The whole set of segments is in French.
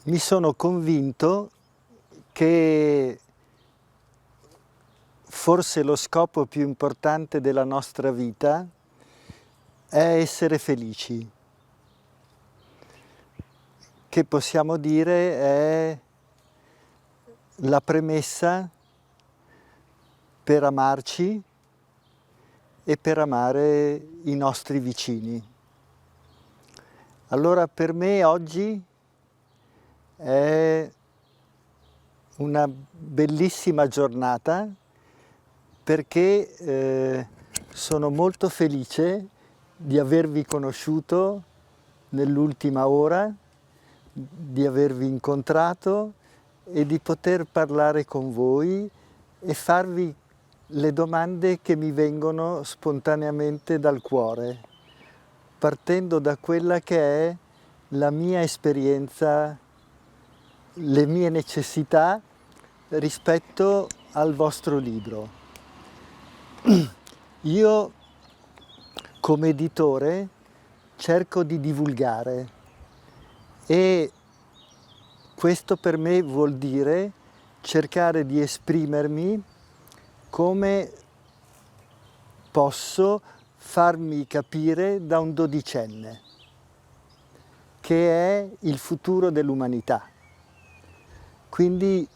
mi sono convinto che forse lo scopo più importante della nostra vita è essere felici, che possiamo dire è la premessa per amarci e per amare i nostri vicini. Allora per me oggi è una bellissima giornata perché sono molto felice di avervi conosciuto nell'ultima ora, di avervi incontrato e di poter parlare con voi e farvi le domande che mi vengono spontaneamente dal cuore, partendo da quella che è la mia esperienza, le mie necessità rispetto al vostro libro. Io come editore cerco di divulgare e questo per me vuol dire cercare di esprimermi come posso farmi capire da un dodicenne, che è il futuro dell'umanità. Quindi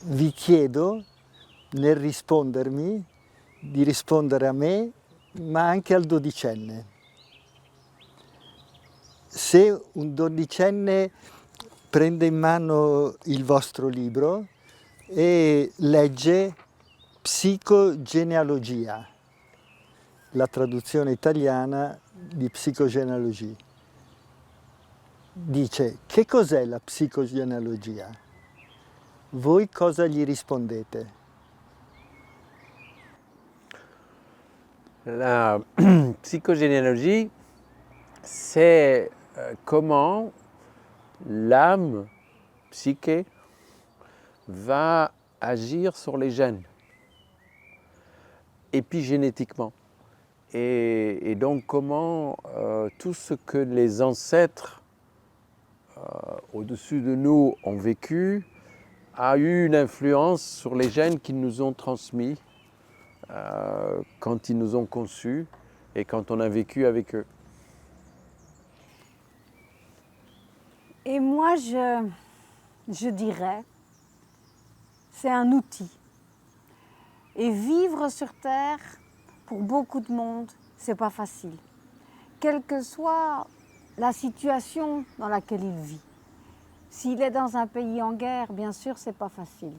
vi chiedo nel rispondermi di rispondere a me, ma anche al dodicenne. Se un dodicenne prende in mano il vostro libro e legge psicogenealogia, la traduzione italiana di psicogenealogia, dice: che cos'è la psicogenealogia? Voi cosa gli rispondete? La psychogénéalogie, c'est comment l'âme, psyché, va agir sur les gènes, épigénétiquement. Et donc comment tout ce que les ancêtres au-dessus de nous ont vécu a eu une influence sur les gènes qu'ils nous ont transmis quand ils nous ont conçus et quand on a vécu avec eux. Et moi, je dirais, c'est un outil. Et vivre sur Terre, pour beaucoup de monde, c'est pas facile. Quelle que soit la situation dans laquelle il vit. S'il est dans un pays en guerre, bien sûr, c'est pas facile.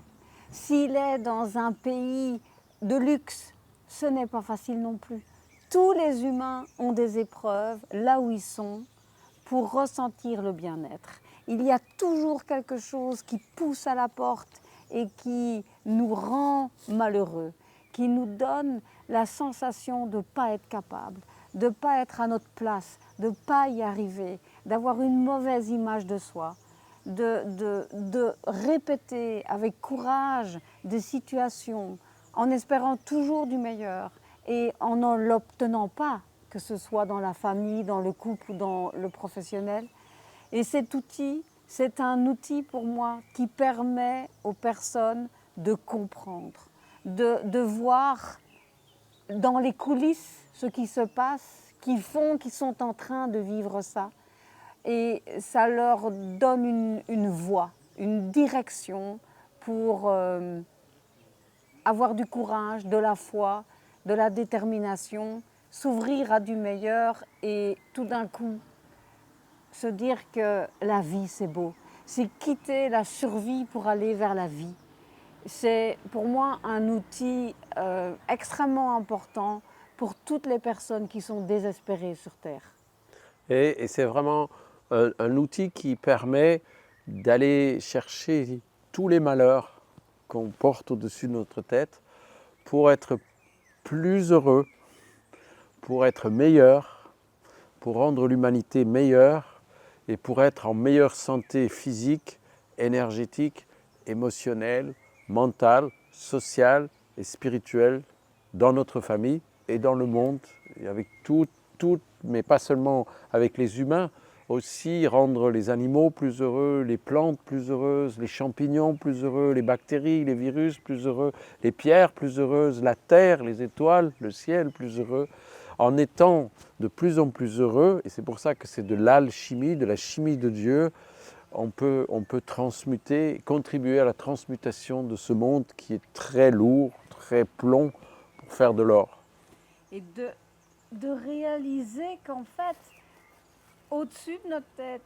S'il est dans un pays de luxe, ce n'est pas facile non plus. Tous les humains ont des épreuves là où ils sont pour ressentir le bien-être. Il y a toujours quelque chose qui pousse à la porte et qui nous rend malheureux, qui nous donne la sensation de ne pas être capable, de ne pas être à notre place, de ne pas y arriver, d'avoir une mauvaise image de soi, de répéter avec courage des situations en espérant toujours du meilleur et en ne l'obtenant pas, que ce soit dans la famille, dans le couple ou dans le professionnel. Et cet outil, c'est un outil pour moi qui permet aux personnes de comprendre, de voir dans les coulisses ce qui se passe, qui font, qui sont en train de vivre ça. Et ça leur donne une voie, une direction pour avoir du courage, de la foi, de la détermination, s'ouvrir à du meilleur et tout d'un coup se dire que la vie c'est beau. C'est quitter la survie pour aller vers la vie. C'est pour moi un outil extrêmement important pour toutes les personnes qui sont désespérées sur Terre. Et c'est vraiment un outil qui permet d'aller chercher tous les malheurs qu'on porte au-dessus de notre tête pour être plus heureux, pour être meilleur, pour rendre l'humanité meilleure et pour être en meilleure santé physique, énergétique, émotionnelle, mentale, sociale et spirituelle dans notre famille et dans le monde, et avec tout, mais pas seulement avec les humains, aussi rendre les animaux plus heureux, les plantes plus heureuses, les champignons plus heureux, les bactéries, les virus plus heureux, les pierres plus heureuses, la terre, les étoiles, le ciel plus heureux. En étant de plus en plus heureux, et c'est pour ça que c'est de l'alchimie, de la chimie de Dieu, on peut transmuter, contribuer à la transmutation de ce monde qui est très lourd, très plomb, pour faire de l'or. Et de réaliser qu'en fait, au-dessus de notre tête,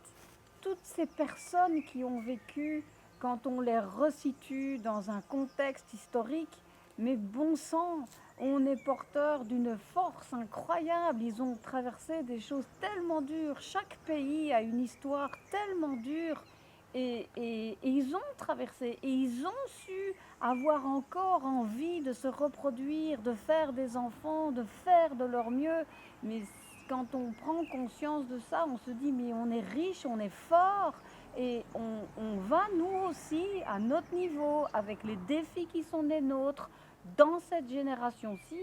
toutes ces personnes qui ont vécu, quand on les resitue dans un contexte historique, mais bon sang, on est porteur d'une force incroyable. Ils ont traversé des choses tellement dures. Chaque pays a une histoire tellement dure. Et ils ont traversé, et ils ont su avoir encore envie de se reproduire, de faire des enfants, de faire de leur mieux. Mais quand on prend conscience de ça, on se dit mais on est riche, on est fort, et on va nous aussi à notre niveau, avec les défis qui sont les nôtres, dans cette génération-ci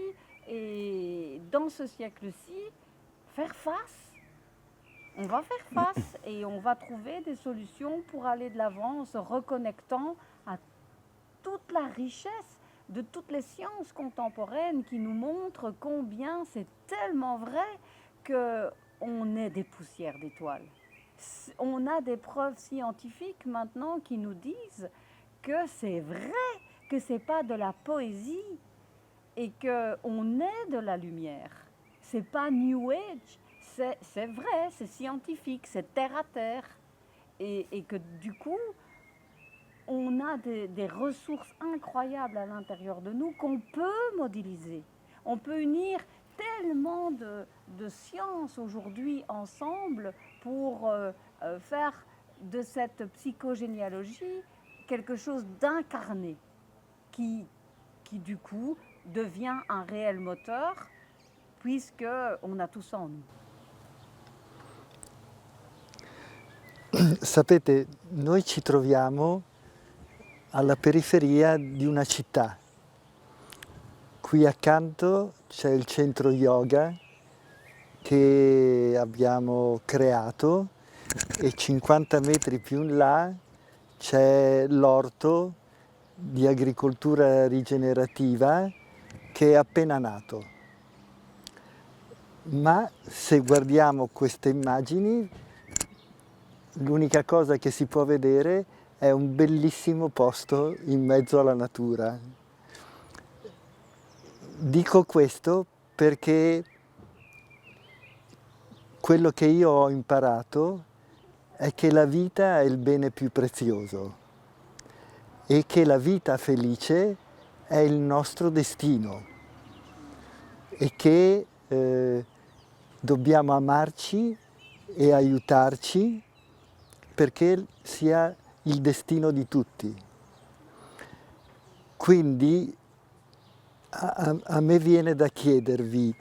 et dans ce siècle-ci, faire face. On va faire face et on va trouver des solutions pour aller de l'avant en se reconnectant à toute la richesse de toutes les sciences contemporaines qui nous montrent combien c'est tellement vrai qu'on est des poussières d'étoiles. On a des preuves scientifiques maintenant qui nous disent que c'est vrai, que c'est pas de la poésie et qu'on est de la lumière. C'est pas New Age. C'est vrai, c'est scientifique, c'est terre à terre. Et que du coup, on a des ressources incroyables à l'intérieur de nous qu'on peut modéliser. On peut unir tellement de sciences aujourd'hui ensemble pour faire de cette psychogénéalogie quelque chose d'incarné qui du coup devient un réel moteur puisqu'on a tout ça en nous. Sapete, noi ci troviamo alla periferia di una città. Qui accanto c'è il centro yoga che abbiamo creato e 50 metri più in là c'è l'orto di agricoltura rigenerativa che è appena nato. Ma se guardiamo queste immagini, l'unica cosa che si può vedere è un bellissimo posto in mezzo alla natura. Dico questo perché quello che io ho imparato è che la vita è il bene più prezioso e che la vita felice è il nostro destino e che dobbiamo amarci e aiutarci perché sia il destino di tutti. Quindi a me viene da chiedervi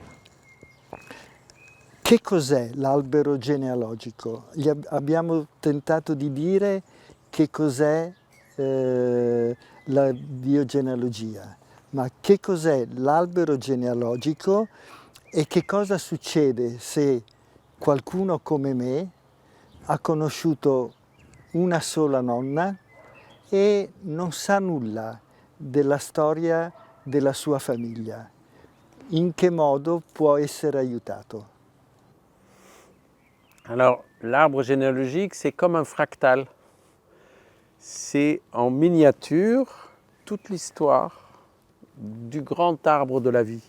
che cos'è l'albero genealogico? Abbiamo tentato di dire che cos'è la biogenealogia, ma che cos'è l'albero genealogico e che cosa succede se qualcuno come me ha conosciuto una sola nonna e non sa nulla della storia della sua famiglia. In che modo può essere aiutato? Alors, l'arbre généalogique, c'est comme un fractal. C'est en miniature toute l'histoire du grand arbre de la vie.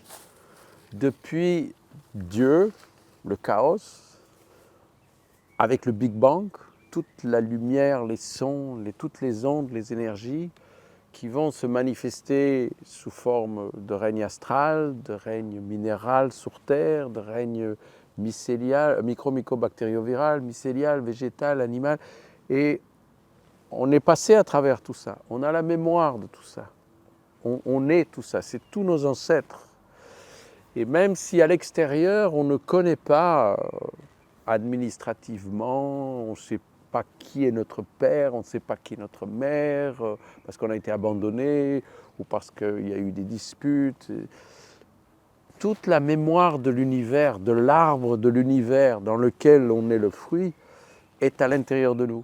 Depuis Dieu, le chaos, avec le Big Bang, toute la lumière, les sons, toutes les ondes, les énergies qui vont se manifester sous forme de règne astral, de règne minéral sur Terre, de règne mycélial, micro-mycobactérioviral, mycélial, végétal, animal. Et on est passé à travers tout ça. On a la mémoire de tout ça. On est tout ça. C'est tous nos ancêtres. Et même si à l'extérieur, on ne connaît pas administrativement, on ne sait pas qui est notre père, on ne sait pas qui est notre mère, parce qu'on a été abandonné ou parce qu'il y a eu des disputes. Toute la mémoire de l'univers, de l'arbre de l'univers dans lequel on est le fruit, est à l'intérieur de nous.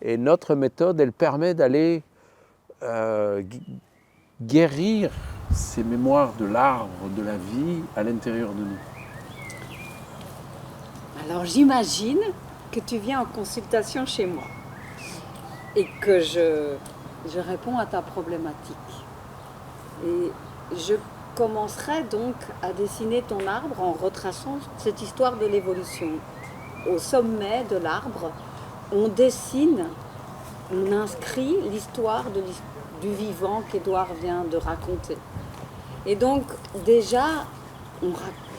Et notre méthode, elle permet d'aller guérir ces mémoires de l'arbre, de la vie à l'intérieur de nous. Alors j'imagine que tu viens en consultation chez moi et que je réponds à ta problématique. Et je commencerai donc à dessiner ton arbre en retraçant cette histoire de l'évolution. Au sommet de l'arbre, on dessine, on inscrit l'histoire du vivant qu'Édouard vient de raconter. Et donc déjà,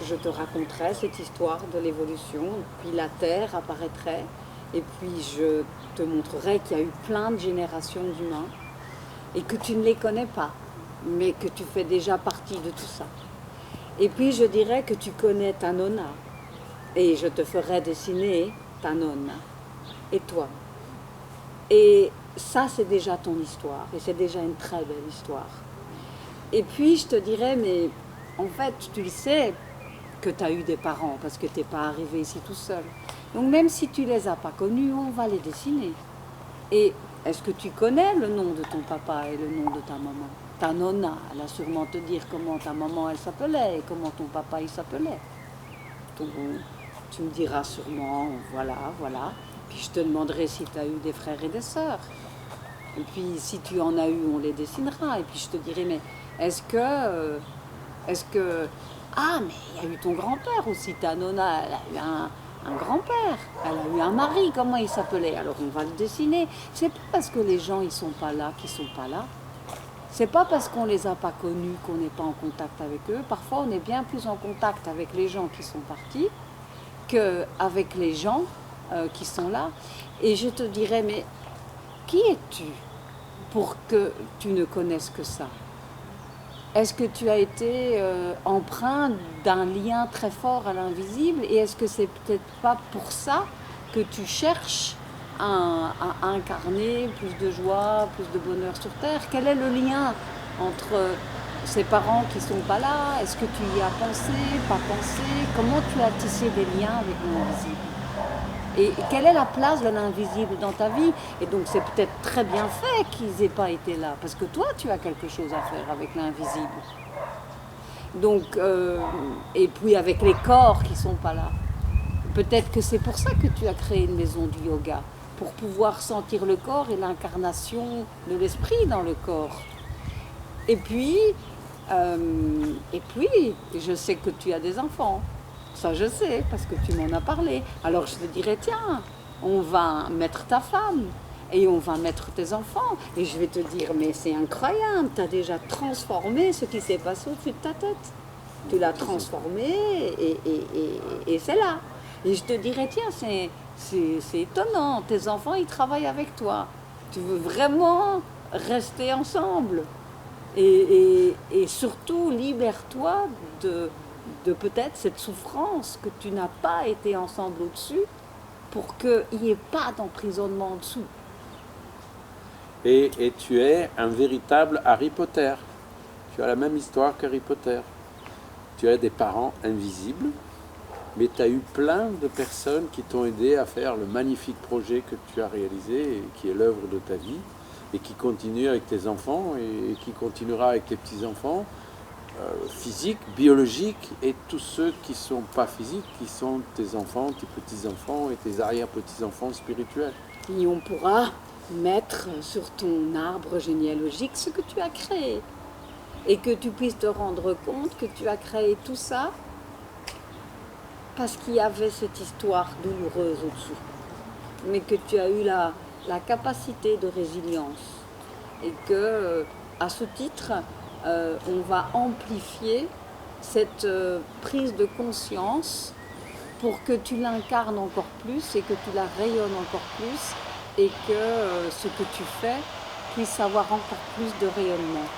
je te raconterai cette histoire de l'évolution, puis la Terre apparaîtrait, et puis je te montrerai qu'il y a eu plein de générations d'humains, et que tu ne les connais pas, mais que tu fais déjà partie de tout ça. Et puis je dirais que tu connais ta nonna, et je te ferai dessiner ta nonna, et toi. Et ça, c'est déjà ton histoire, et c'est déjà une très belle histoire. Et puis je te dirais, mais en fait, tu le sais que tu as eu des parents, parce que tu n'es pas arrivé ici tout seul. Donc même si tu ne les as pas connus, on va les dessiner. Et est-ce que tu connais le nom de ton papa et le nom de ta maman? Ta nonna, elle a sûrement te dire comment ta maman elle s'appelait et comment ton papa il s'appelait. Donc tu me diras sûrement, voilà. Puis je te demanderai si tu as eu des frères et des sœurs. Et puis si tu en as eu, on les dessinera. Et puis je te dirai, mais est-ce que... Ah, mais il y a eu ton grand-père aussi, ta nonna, elle a eu un grand-père, elle a eu un mari, comment il s'appelait? Alors on va le dessiner. C'est pas parce que les gens ils sont pas là qu'ils sont pas là. C'est pas parce qu'on les a pas connus qu'on n'est pas en contact avec eux. Parfois on est bien plus en contact avec les gens qui sont partis qu'avec les gens qui sont là. Et je te dirais, mais qui es-tu pour que tu ne connaisses que ça? Est-ce que tu as été empreint d'un lien très fort à l'invisible? Et est-ce que c'est peut-être pas pour ça que tu cherches à incarner plus de joie, plus de bonheur sur Terre? Quel est le lien entre ces parents qui sont pas là? Est-ce que tu y as pensé, pas pensé? Comment tu as tissé des liens avec l'invisible? Et quelle est la place de l'invisible dans ta vie? Et donc c'est peut-être très bien fait qu'ils n'aient pas été là, parce que toi tu as quelque chose à faire avec l'invisible. Donc, et puis avec les corps qui ne sont pas là. Peut-être que c'est pour ça que tu as créé une maison du yoga, pour pouvoir sentir le corps et l'incarnation de l'esprit dans le corps. Et puis, je sais que tu as des enfants. Ça, je sais, parce que tu m'en as parlé. Alors, je te dirais, tiens, on va mettre ta femme et on va mettre tes enfants. Et je vais te dire, mais c'est incroyable, tu as déjà transformé ce qui s'est passé au-dessus de ta tête. Tu l'as transformé et c'est là. Et je te dirais, tiens, c'est étonnant, tes enfants, ils travaillent avec toi. Tu veux vraiment rester ensemble. Et surtout, libère-toi de peut-être cette souffrance que tu n'as pas été ensemble au-dessus pour qu'il n'y ait pas d'emprisonnement en dessous. Et tu es un véritable Harry Potter. Tu as la même histoire qu'Harry Potter. Tu as des parents invisibles, mais tu as eu plein de personnes qui t'ont aidé à faire le magnifique projet que tu as réalisé et qui est l'œuvre de ta vie et qui continue avec tes enfants et qui continuera avec tes petits-enfants. Physiques, biologiques et tous ceux qui ne sont pas physiques, qui sont tes enfants, tes petits-enfants et tes arrière-petits-enfants spirituels. Et on pourra mettre sur ton arbre généalogique ce que tu as créé. Et que tu puisses te rendre compte que tu as créé tout ça parce qu'il y avait cette histoire douloureuse au-dessous. Mais que tu as eu la capacité de résilience. Et que, à ce titre, on va amplifier cette prise de conscience pour que tu l'incarnes encore plus et que tu la rayonnes encore plus et que ce que tu fais puisse avoir encore plus de rayonnement.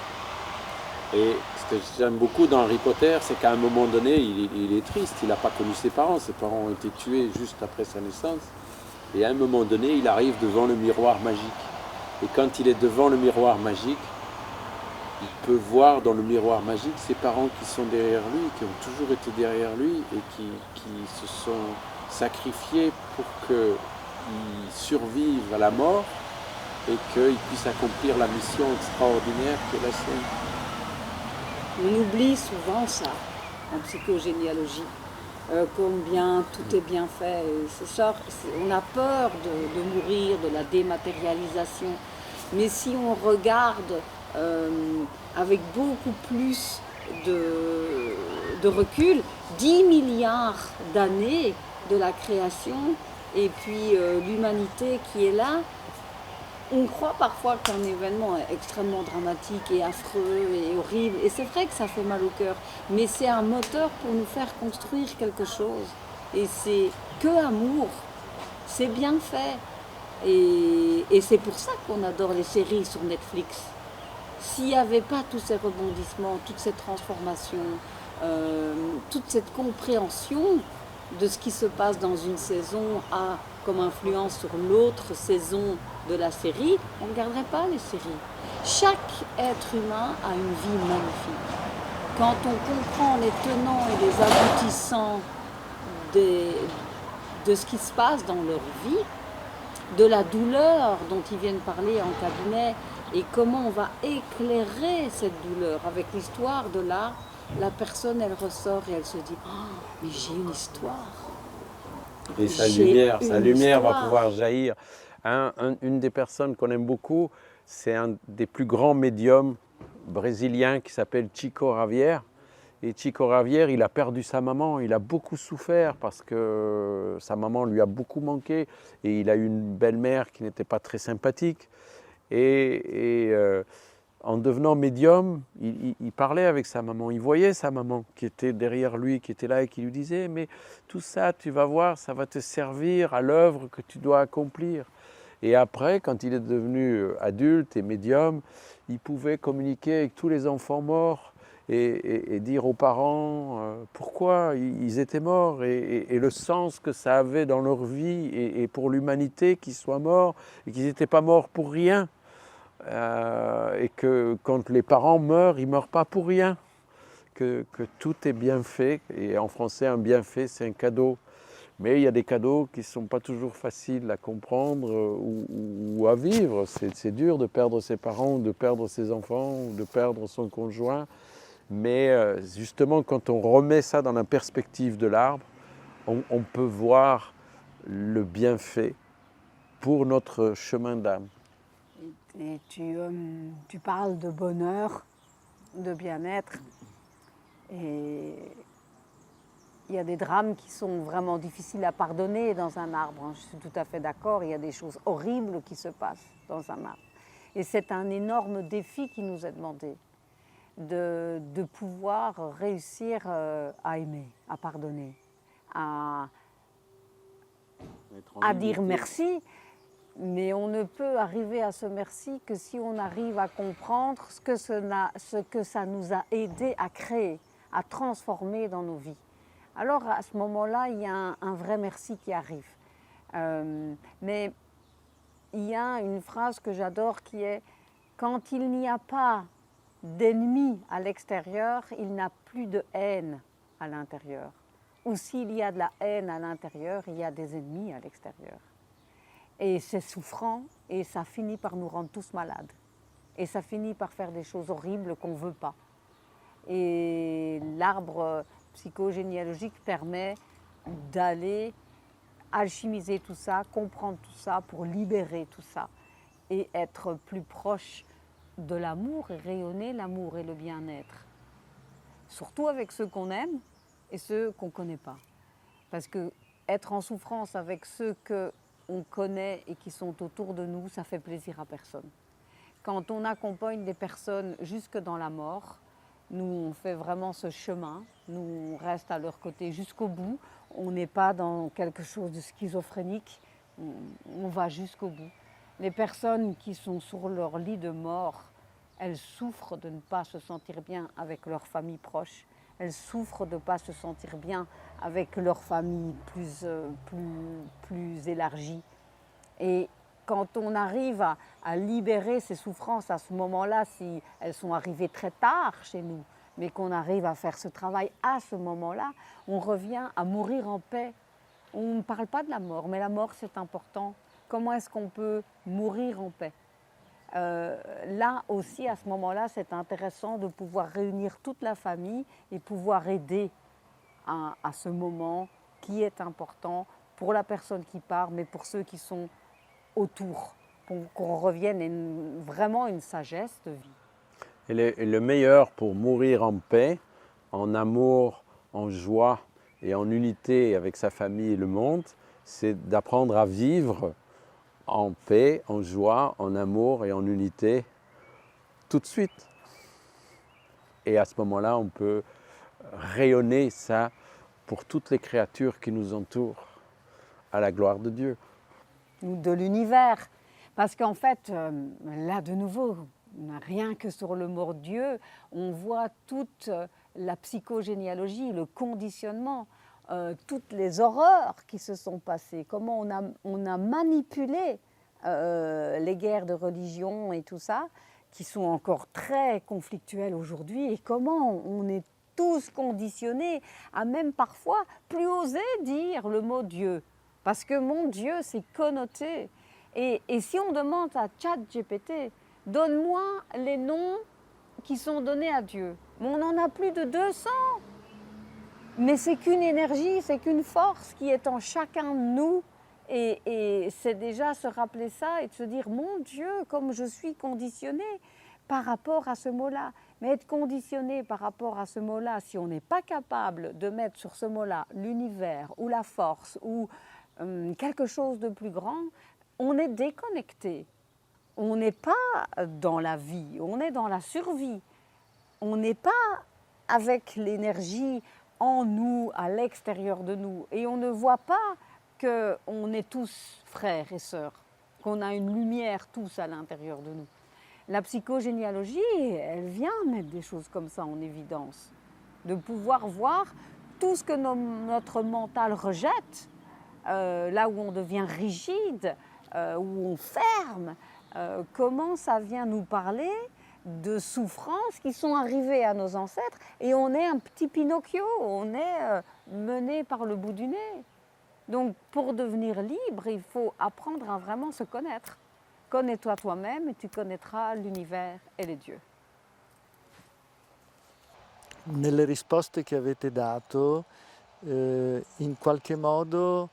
Et ce que j'aime beaucoup dans Harry Potter, c'est qu'à un moment donné, il est triste, il n'a pas connu ses parents ont été tués juste après sa naissance. Et à un moment donné, il arrive devant le miroir magique. Et quand il est devant le miroir magique, il peut voir dans le miroir magique ses parents qui sont derrière lui, qui ont toujours été derrière lui et qui se sont sacrifiés pour que ils survivent à la mort et qu'ils puissent accomplir la mission extraordinaire qui est la sienne. On oublie souvent ça en psychogénéalogie, combien tout est bien fait. Et c'est ça, on a peur de mourir, de la dématérialisation. Mais si on regarde avec beaucoup plus de recul, 10 milliards d'années de la création et puis l'humanité qui est là, on croit parfois qu'un événement est extrêmement dramatique et affreux et horrible, et c'est vrai que ça fait mal au cœur, mais c'est un moteur pour nous faire construire quelque chose. Et c'est que amour, c'est bien fait. Et c'est pour ça qu'on adore les séries sur Netflix. S'il n'y avait pas tous ces rebondissements, toute cette transformation, toute cette compréhension de ce qui se passe dans une saison a comme influence sur l'autre saison de la série, on ne regarderait pas les séries. Chaque être humain a une vie magnifique. Quand on comprend les tenants et les aboutissants de ce qui se passe dans leur vie, de la douleur dont ils viennent parler en cabinet et comment on va éclairer cette douleur avec l'histoire de l'art, la personne elle ressort et elle se dit « Oh, mais j'ai une histoire ». Et sa lumière va pouvoir jaillir. Une des personnes qu'on aime beaucoup, c'est un des plus grands médiums brésiliens qui s'appelle Chico Xavier. Et Chico Xavier, il a perdu sa maman, il a beaucoup souffert parce que sa maman lui a beaucoup manqué et il a eu une belle-mère qui n'était pas très sympathique. En devenant médium, il parlait avec sa maman, il voyait sa maman qui était derrière lui, qui était là et qui lui disait « Mais tout ça, tu vas voir, ça va te servir à l'œuvre que tu dois accomplir ». Et après, quand il est devenu adulte et médium, il pouvait communiquer avec tous les enfants morts et dire aux parents pourquoi ils étaient morts et le sens que ça avait dans leur vie et pour l'humanité qu'ils soient morts et qu'ils n'étaient pas morts pour rien. Et que quand les parents meurent, ils ne meurent pas pour rien, que tout est bien fait, et en français un bienfait c'est un cadeau, mais il y a des cadeaux qui ne sont pas toujours faciles à comprendre ou à vivre, c'est dur de perdre ses parents, ou de perdre ses enfants, ou de perdre son conjoint, mais justement quand on remet ça dans la perspective de l'arbre, on peut voir le bienfait pour notre chemin d'âme. Et tu parles de bonheur, de bien-être. Et il y a des drames qui sont vraiment difficiles à pardonner dans un arbre. Je suis tout à fait d'accord, il y a des choses horribles qui se passent dans un arbre. Et c'est un énorme défi qui nous est demandé, de pouvoir réussir à aimer, à pardonner, à dire merci. Mais on ne peut arriver à ce merci que si on arrive à comprendre ce que ça nous a aidé à créer, à transformer dans nos vies. Alors à ce moment-là, il y a un vrai merci qui arrive. Mais il y a une phrase que j'adore qui est « Quand il n'y a pas d'ennemi à l'extérieur, il n'y a plus de haine à l'intérieur. Ou s'il y a de la haine à l'intérieur, il y a des ennemis à l'extérieur. » Et c'est souffrant et ça finit par nous rendre tous malades. Et ça finit par faire des choses horribles qu'on ne veut pas. Et l'arbre psychogénéalogique permet d'aller alchimiser tout ça, comprendre tout ça pour libérer tout ça et être plus proche de l'amour et rayonner l'amour et le bien-être. Surtout avec ceux qu'on aime et ceux qu'on ne connaît pas. Parce que être en souffrance avec ceux qu'on connaît et qui sont autour de nous, ça fait plaisir à personne. Quand on accompagne des personnes jusque dans la mort, nous on fait vraiment ce chemin, nous on reste à leur côté jusqu'au bout, on n'est pas dans quelque chose de schizophrénique, on va jusqu'au bout. Les personnes qui sont sur leur lit de mort, elles souffrent de ne pas se sentir bien avec leur famille proche, elles souffrent de ne pas se sentir bien avec leur famille plus élargie. Et quand on arrive à libérer ces souffrances à ce moment-là, si elles sont arrivées très tard chez nous, mais qu'on arrive à faire ce travail à ce moment-là, on revient à mourir en paix. on ne parle pas de la mort, mais la mort c'est important. Comment est-ce qu'on peut mourir en paix? Là aussi, à ce moment-là, c'est intéressant de pouvoir réunir toute la famille et pouvoir aider à ce moment qui est important pour la personne qui part, mais pour ceux qui sont autour, pour qu'on revienne à vraiment une sagesse de vie. Et le meilleur pour mourir en paix, en amour, en joie et en unité avec sa famille et le monde, c'est d'apprendre à vivre en paix, en joie, en amour et en unité tout de suite. Et à ce moment-là, on peut rayonner ça pour toutes les créatures qui nous entourent, à la gloire de Dieu. Ou de l'univers. Parce qu'en fait, là de nouveau, rien que sur le mot Dieu, on voit toute la psychogénéalogie, le conditionnement, toutes les horreurs qui se sont passées, comment on a manipulé les guerres de religion et tout ça, qui sont encore très conflictuelles aujourd'hui, et comment on est tous conditionnés à même parfois plus oser dire le mot Dieu. Parce que mon Dieu, c'est connoté. Et si on demande à ChatGPT, donne-moi les noms qui sont donnés à Dieu. Mais on en a plus de 200. Mais c'est qu'une énergie, c'est qu'une force qui est en chacun de nous. Et c'est déjà se rappeler ça et de se dire, mon Dieu, comme je suis conditionnée par rapport à ce mot-là. Mais être conditionné par rapport à ce mot-là, si on n'est pas capable de mettre sur ce mot-là l'univers ou la force ou quelque chose de plus grand, on est déconnecté. On n'est pas dans la vie, on est dans la survie. On n'est pas avec l'énergie en nous, à l'extérieur de nous. Et on ne voit pas qu'on est tous frères et sœurs, qu'on a une lumière tous à l'intérieur de nous. La psychogénéalogie, elle vient mettre des choses comme ça en évidence. De pouvoir voir tout ce que notre mental rejette, là où on devient rigide, où on ferme, comment ça vient nous parler de souffrances qui sont arrivées à nos ancêtres, et on est un petit Pinocchio, on est mené par le bout du nez. Donc pour devenir libre, il faut apprendre à vraiment se connaître. Connais-toi toi-même et tu connaîtras l'univers et les dieux. Nelle risposte che avete dato, in qualche modo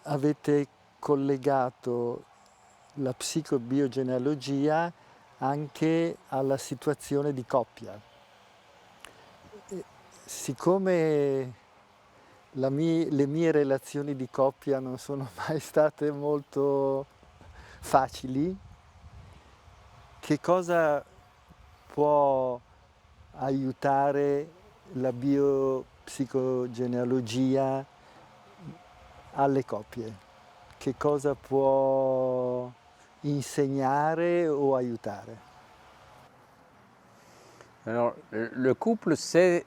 avete collegato la psicobiogenealogia anche alla situazione di coppia. Siccome le mie relazioni di coppia non sono mai state molto facili, che cosa può aiutare la biopsicogenealogia alle coppie? Che cosa può insegnare o aiutare? Alors, le couple, c'est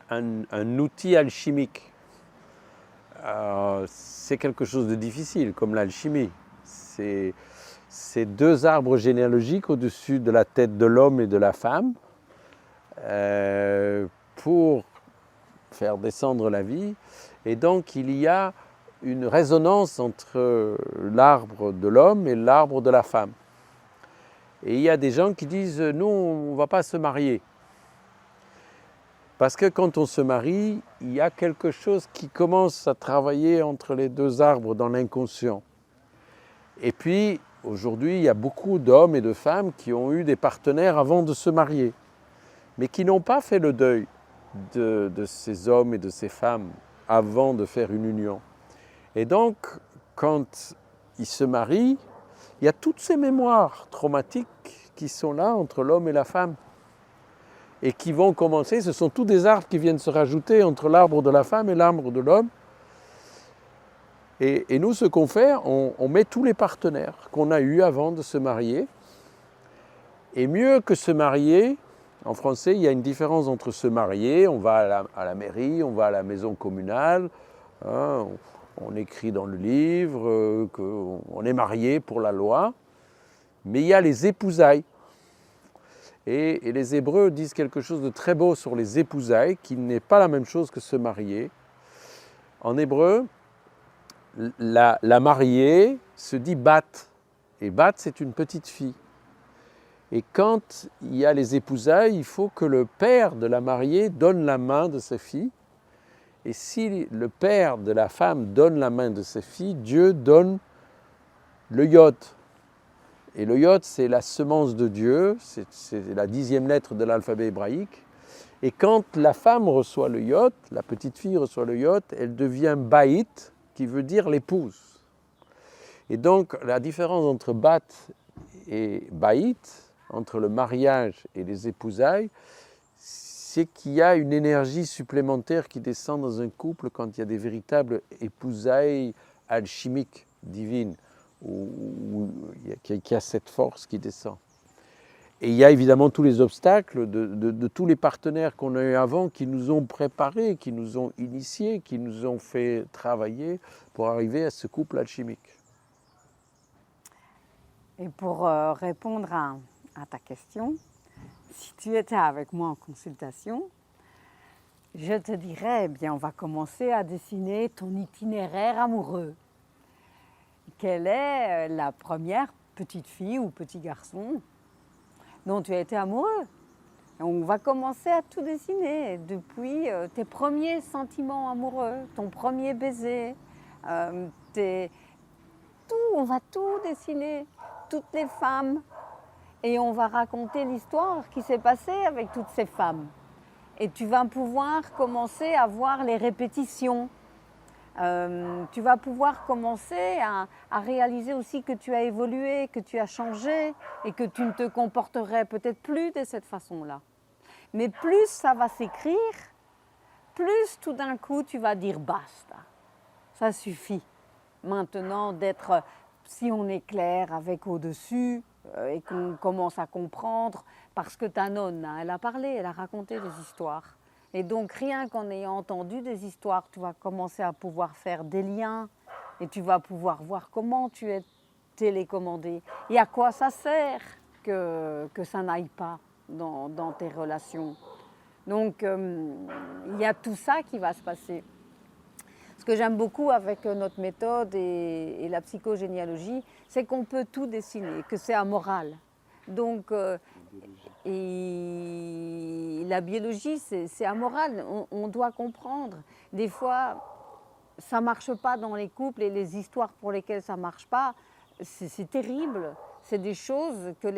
un outil alchimique. C'est quelque chose de difficile, comme l'alchimie. C'est deux arbres généalogiques au-dessus de la tête de l'homme et de la femme pour faire descendre la vie. Et donc, il y a une résonance entre l'arbre de l'homme et l'arbre de la femme. Et il y a des gens qui disent « nous, on ne va pas se marier ». Parce que quand on se marie, il y a quelque chose qui commence à travailler entre les deux arbres dans l'inconscient. Et puis, aujourd'hui, il y a beaucoup d'hommes et de femmes qui ont eu des partenaires avant de se marier, mais qui n'ont pas fait le deuil de ces hommes et de ces femmes avant de faire une union. Et donc, quand ils se marient, il y a toutes ces mémoires traumatiques qui sont là entre l'homme et la femme et qui vont commencer, ce sont tous des arbres qui viennent se rajouter entre l'arbre de la femme et l'arbre de l'homme. Et nous, ce qu'on fait, on met tous les partenaires qu'on a eus avant de se marier. Et mieux que se marier, en français, il y a une différence entre se marier, on va à la mairie, on va à la maison communale, hein, on écrit dans le livre qu'on est marié pour la loi, mais il y a les épousailles. Et les Hébreux disent quelque chose de très beau sur les épousailles, qui n'est pas la même chose que se marier. En hébreu, la mariée se dit Bat. Et Bat, c'est une petite fille. Et quand il y a les épousailles, il faut que le père de la mariée donne la main de sa fille. Et si le père de la femme donne la main de sa fille, Dieu donne le yod. Et le yod, c'est la semence de Dieu, c'est la 10e lettre de l'alphabet hébraïque. Et quand la femme reçoit le yod, la petite fille reçoit le yod, elle devient baït, qui veut dire l'épouse. Et donc, la différence entre bat et baït, entre le mariage et les épousailles, c'est qu'il y a une énergie supplémentaire qui descend dans un couple quand il y a des véritables épousailles alchimiques, divines, où il y a cette force qui descend. Et il y a évidemment tous les obstacles de tous les partenaires qu'on a eu avant qui nous ont préparés, qui nous ont initiés, qui nous ont fait travailler pour arriver à ce couple alchimique. Et pour répondre à ta question, si tu étais avec moi en consultation, je te dirais, eh bien, on va commencer à dessiner ton itinéraire amoureux. Quelle est la première petite fille ou petit garçon dont tu as été amoureux? Et on va commencer à tout dessiner, depuis tes premiers sentiments amoureux, ton premier baiser, on va tout dessiner, toutes les femmes. Et on va raconter l'histoire qui s'est passée avec toutes ces femmes. Et tu vas pouvoir commencer à voir les répétitions. Tu vas pouvoir commencer à réaliser aussi que tu as évolué, que tu as changé et que tu ne te comporterais peut-être plus de cette façon-là. Mais plus ça va s'écrire, plus tout d'un coup tu vas dire basta. Ça suffit maintenant d'être, si on est clair avec au-dessus, et qu'on commence à comprendre, parce que ta nonne, elle a parlé, elle a raconté des histoires. Et donc rien qu'en ayant entendu des histoires, tu vas commencer à pouvoir faire des liens et tu vas pouvoir voir comment tu es télécommandé et à quoi ça sert que ça n'aille pas dans tes relations. Donc il y a tout ça qui va se passer. Ce que j'aime beaucoup avec notre méthode et la psychogénéalogie, c'est qu'on peut tout dessiner, que c'est amoral. Donc, et la biologie, c'est amoral, on doit comprendre. Des fois, ça ne marche pas dans les couples et les histoires pour lesquelles ça ne marche pas, c'est terrible. C'est des choses que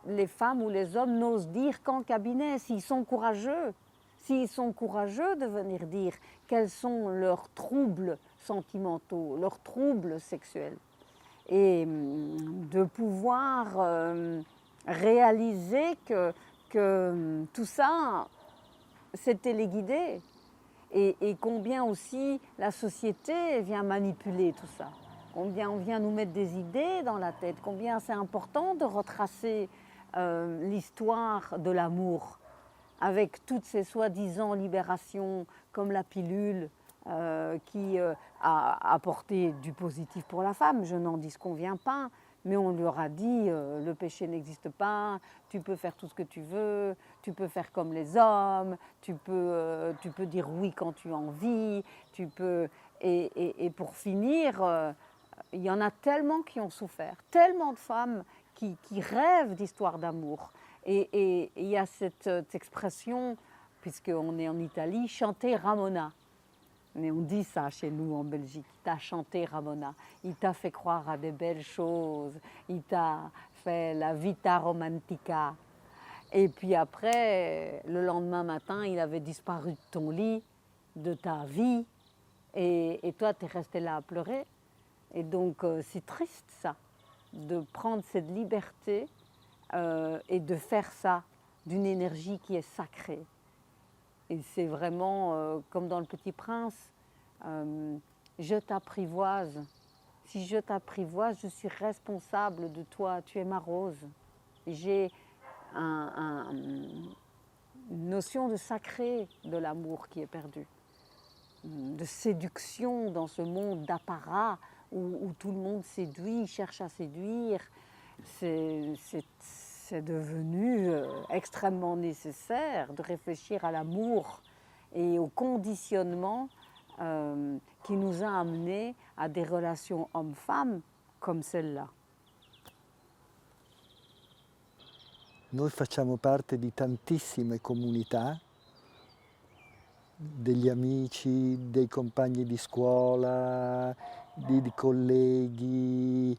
les femmes ou les hommes n'osent dire qu'en cabinet, s'ils sont courageux. S'ils sont courageux de venir dire quels sont leurs troubles sentimentaux, leurs troubles sexuels. Et de pouvoir réaliser que tout ça, c'est téléguidé. Et combien aussi la société vient manipuler tout ça. Combien on vient nous mettre des idées dans la tête. Combien c'est important de retracer l'histoire de l'amour avec toutes ces soi-disant libérations comme la pilule qui a apporté du positif pour la femme. Je n'en disconviens pas, mais on lui aura dit le péché n'existe pas, tu peux faire tout ce que tu veux, tu peux faire comme les hommes, tu peux dire oui quand tu as envie, tu peux... Et pour finir, il y en a tellement qui ont souffert, tellement de femmes qui rêvent d'histoires d'amour. Et il y a cette expression, puisqu'on est en Italie, chanter Ramona. Mais on dit ça chez nous en Belgique. Il t'a chanté Ramona. Il t'a fait croire à des belles choses. Il t'a fait la vita romantica. Et puis après, le lendemain matin, il avait disparu de ton lit, de ta vie. Et toi, tu es resté là à pleurer. Et donc, c'est triste ça, de prendre cette liberté et de faire ça d'une énergie qui est sacrée. Et c'est vraiment comme dans Le Petit Prince, je t'apprivoise. Si je t'apprivoise, je suis responsable de toi, tu es ma rose. J'ai une notion de sacré de l'amour qui est perdue, de séduction dans ce monde d'apparat où tout le monde séduit, cherche à séduire. C'est devenu extrêmement nécessaire de réfléchir à l'amour et au conditionnement qui nous a amenés à des relations hommes-femmes comme celle-là. Noi facciamo parte di tantissime comunità, degli amici, dei compagni di scuola, di colleghi,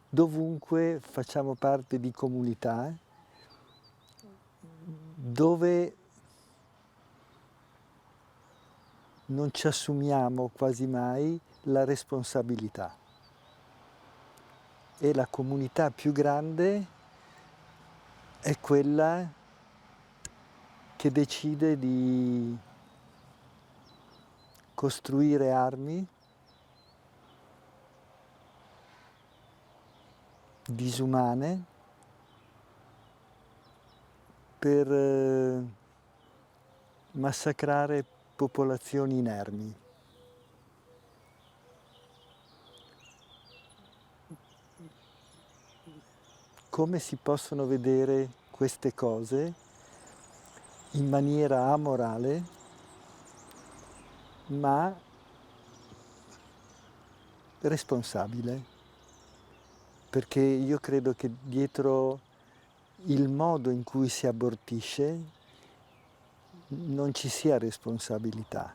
dovunque facciamo parte di comunità dove non ci assumiamo quasi mai la responsabilità. E la comunità più grande è quella che decide di costruire armi disumane per massacrare popolazioni inermi. Come si possono vedere queste cose in maniera amorale, ma responsabile? Perché io credo che dietro il modo in cui si abortisce non ci sia responsabilità.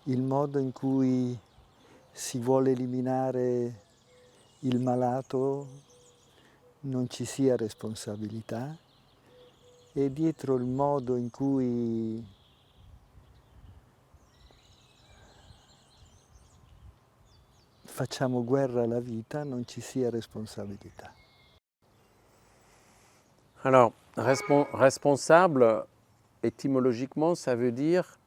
Il modo in cui si vuole eliminare il malato non ci sia responsabilità, e dietro il modo in cui facciamo guerra alla vita non ci sia responsabilità. Alors, responsable, étymologiquement, ça veut dire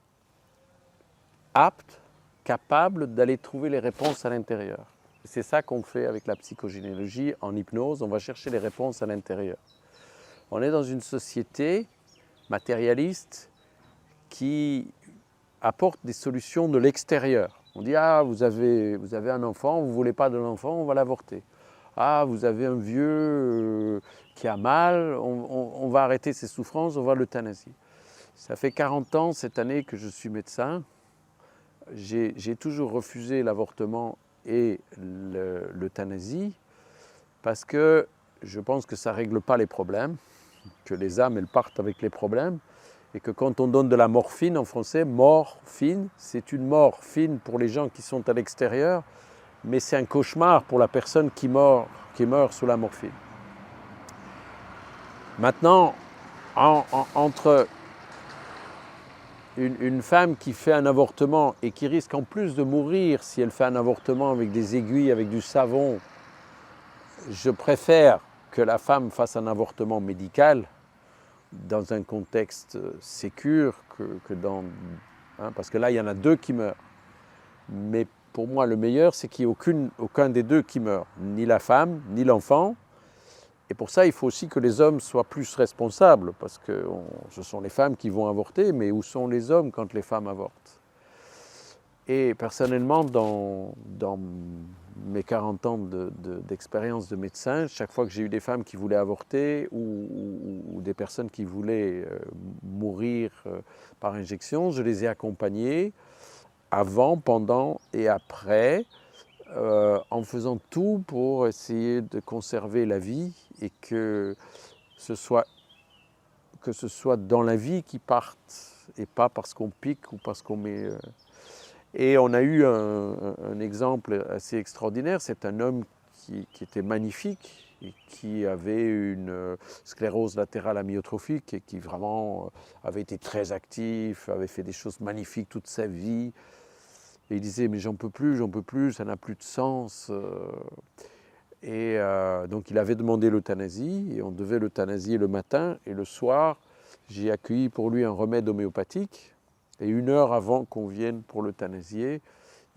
apte, capable d'aller trouver les réponses à l'intérieur. C'est ça qu'on fait avec la psychogénéalogie en hypnose, on va chercher les réponses à l'intérieur. On est dans une société matérialiste qui apporte des solutions de l'extérieur. On dit « Ah, vous avez un enfant, vous ne voulez pas de l'enfant, on va l'avorter. Ah, vous avez un vieux qui a mal, on va arrêter ses souffrances, on va l'euthanasier. » Ça fait 40 ans cette année que je suis médecin. J'ai toujours refusé l'avortement et l'euthanasie parce que je pense que ça ne règle pas les problèmes, que les âmes elles partent avec les problèmes, et que quand on donne de la morphine en français, morphine, c'est une morphine pour les gens qui sont à l'extérieur, mais c'est un cauchemar pour la personne qui meurt sous la morphine. Maintenant, entre une femme qui fait un avortement et qui risque en plus de mourir si elle fait un avortement avec des aiguilles, avec du savon, je préfère que la femme fasse un avortement médical dans un contexte sécure que dans... parce que là, il y en a 2 qui meurent. Mais pour moi, le meilleur, c'est qu'il n'y ait aucun des 2 qui meurt, ni la femme, ni l'enfant. Et pour ça, il faut aussi que les hommes soient plus responsables, parce que ce sont les femmes qui vont avorter, mais où sont les hommes quand les femmes avortent? Et personnellement, dans mes 40 ans d'expérience de médecin, chaque fois que j'ai eu des femmes qui voulaient avorter ou des personnes qui voulaient mourir par injection, je les ai accompagnées avant, pendant et après, en faisant tout pour essayer de conserver la vie et que ce soit dans la vie qu'ils partent et pas parce qu'on pique ou parce qu'on met... Et on a eu un exemple assez extraordinaire, c'est un homme qui était magnifique et qui avait une sclérose latérale amyotrophique et qui vraiment avait été très actif, avait fait des choses magnifiques toute sa vie. Et il disait « mais j'en peux plus, ça n'a plus de sens ». Et donc il avait demandé l'euthanasie et on devait l'euthanasier le matin et le soir, j'ai accueilli pour lui un remède homéopathique. Et 1 heure avant qu'on vienne pour l'euthanasier,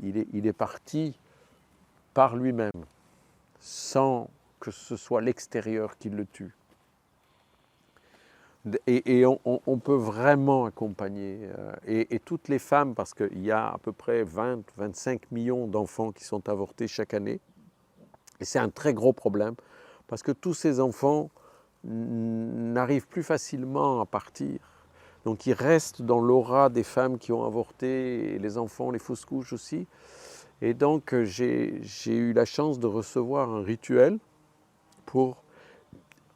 il est parti par lui-même, sans que ce soit l'extérieur qui le tue. Et on peut vraiment accompagner, et toutes les femmes, parce qu'il y a à peu près 20-25 millions d'enfants qui sont avortés chaque année, et c'est un très gros problème, parce que tous ces enfants n'arrivent plus facilement à partir. Donc il reste dans l'aura des femmes qui ont avorté, et les enfants, les fausses couches aussi. Et donc j'ai eu la chance de recevoir un rituel pour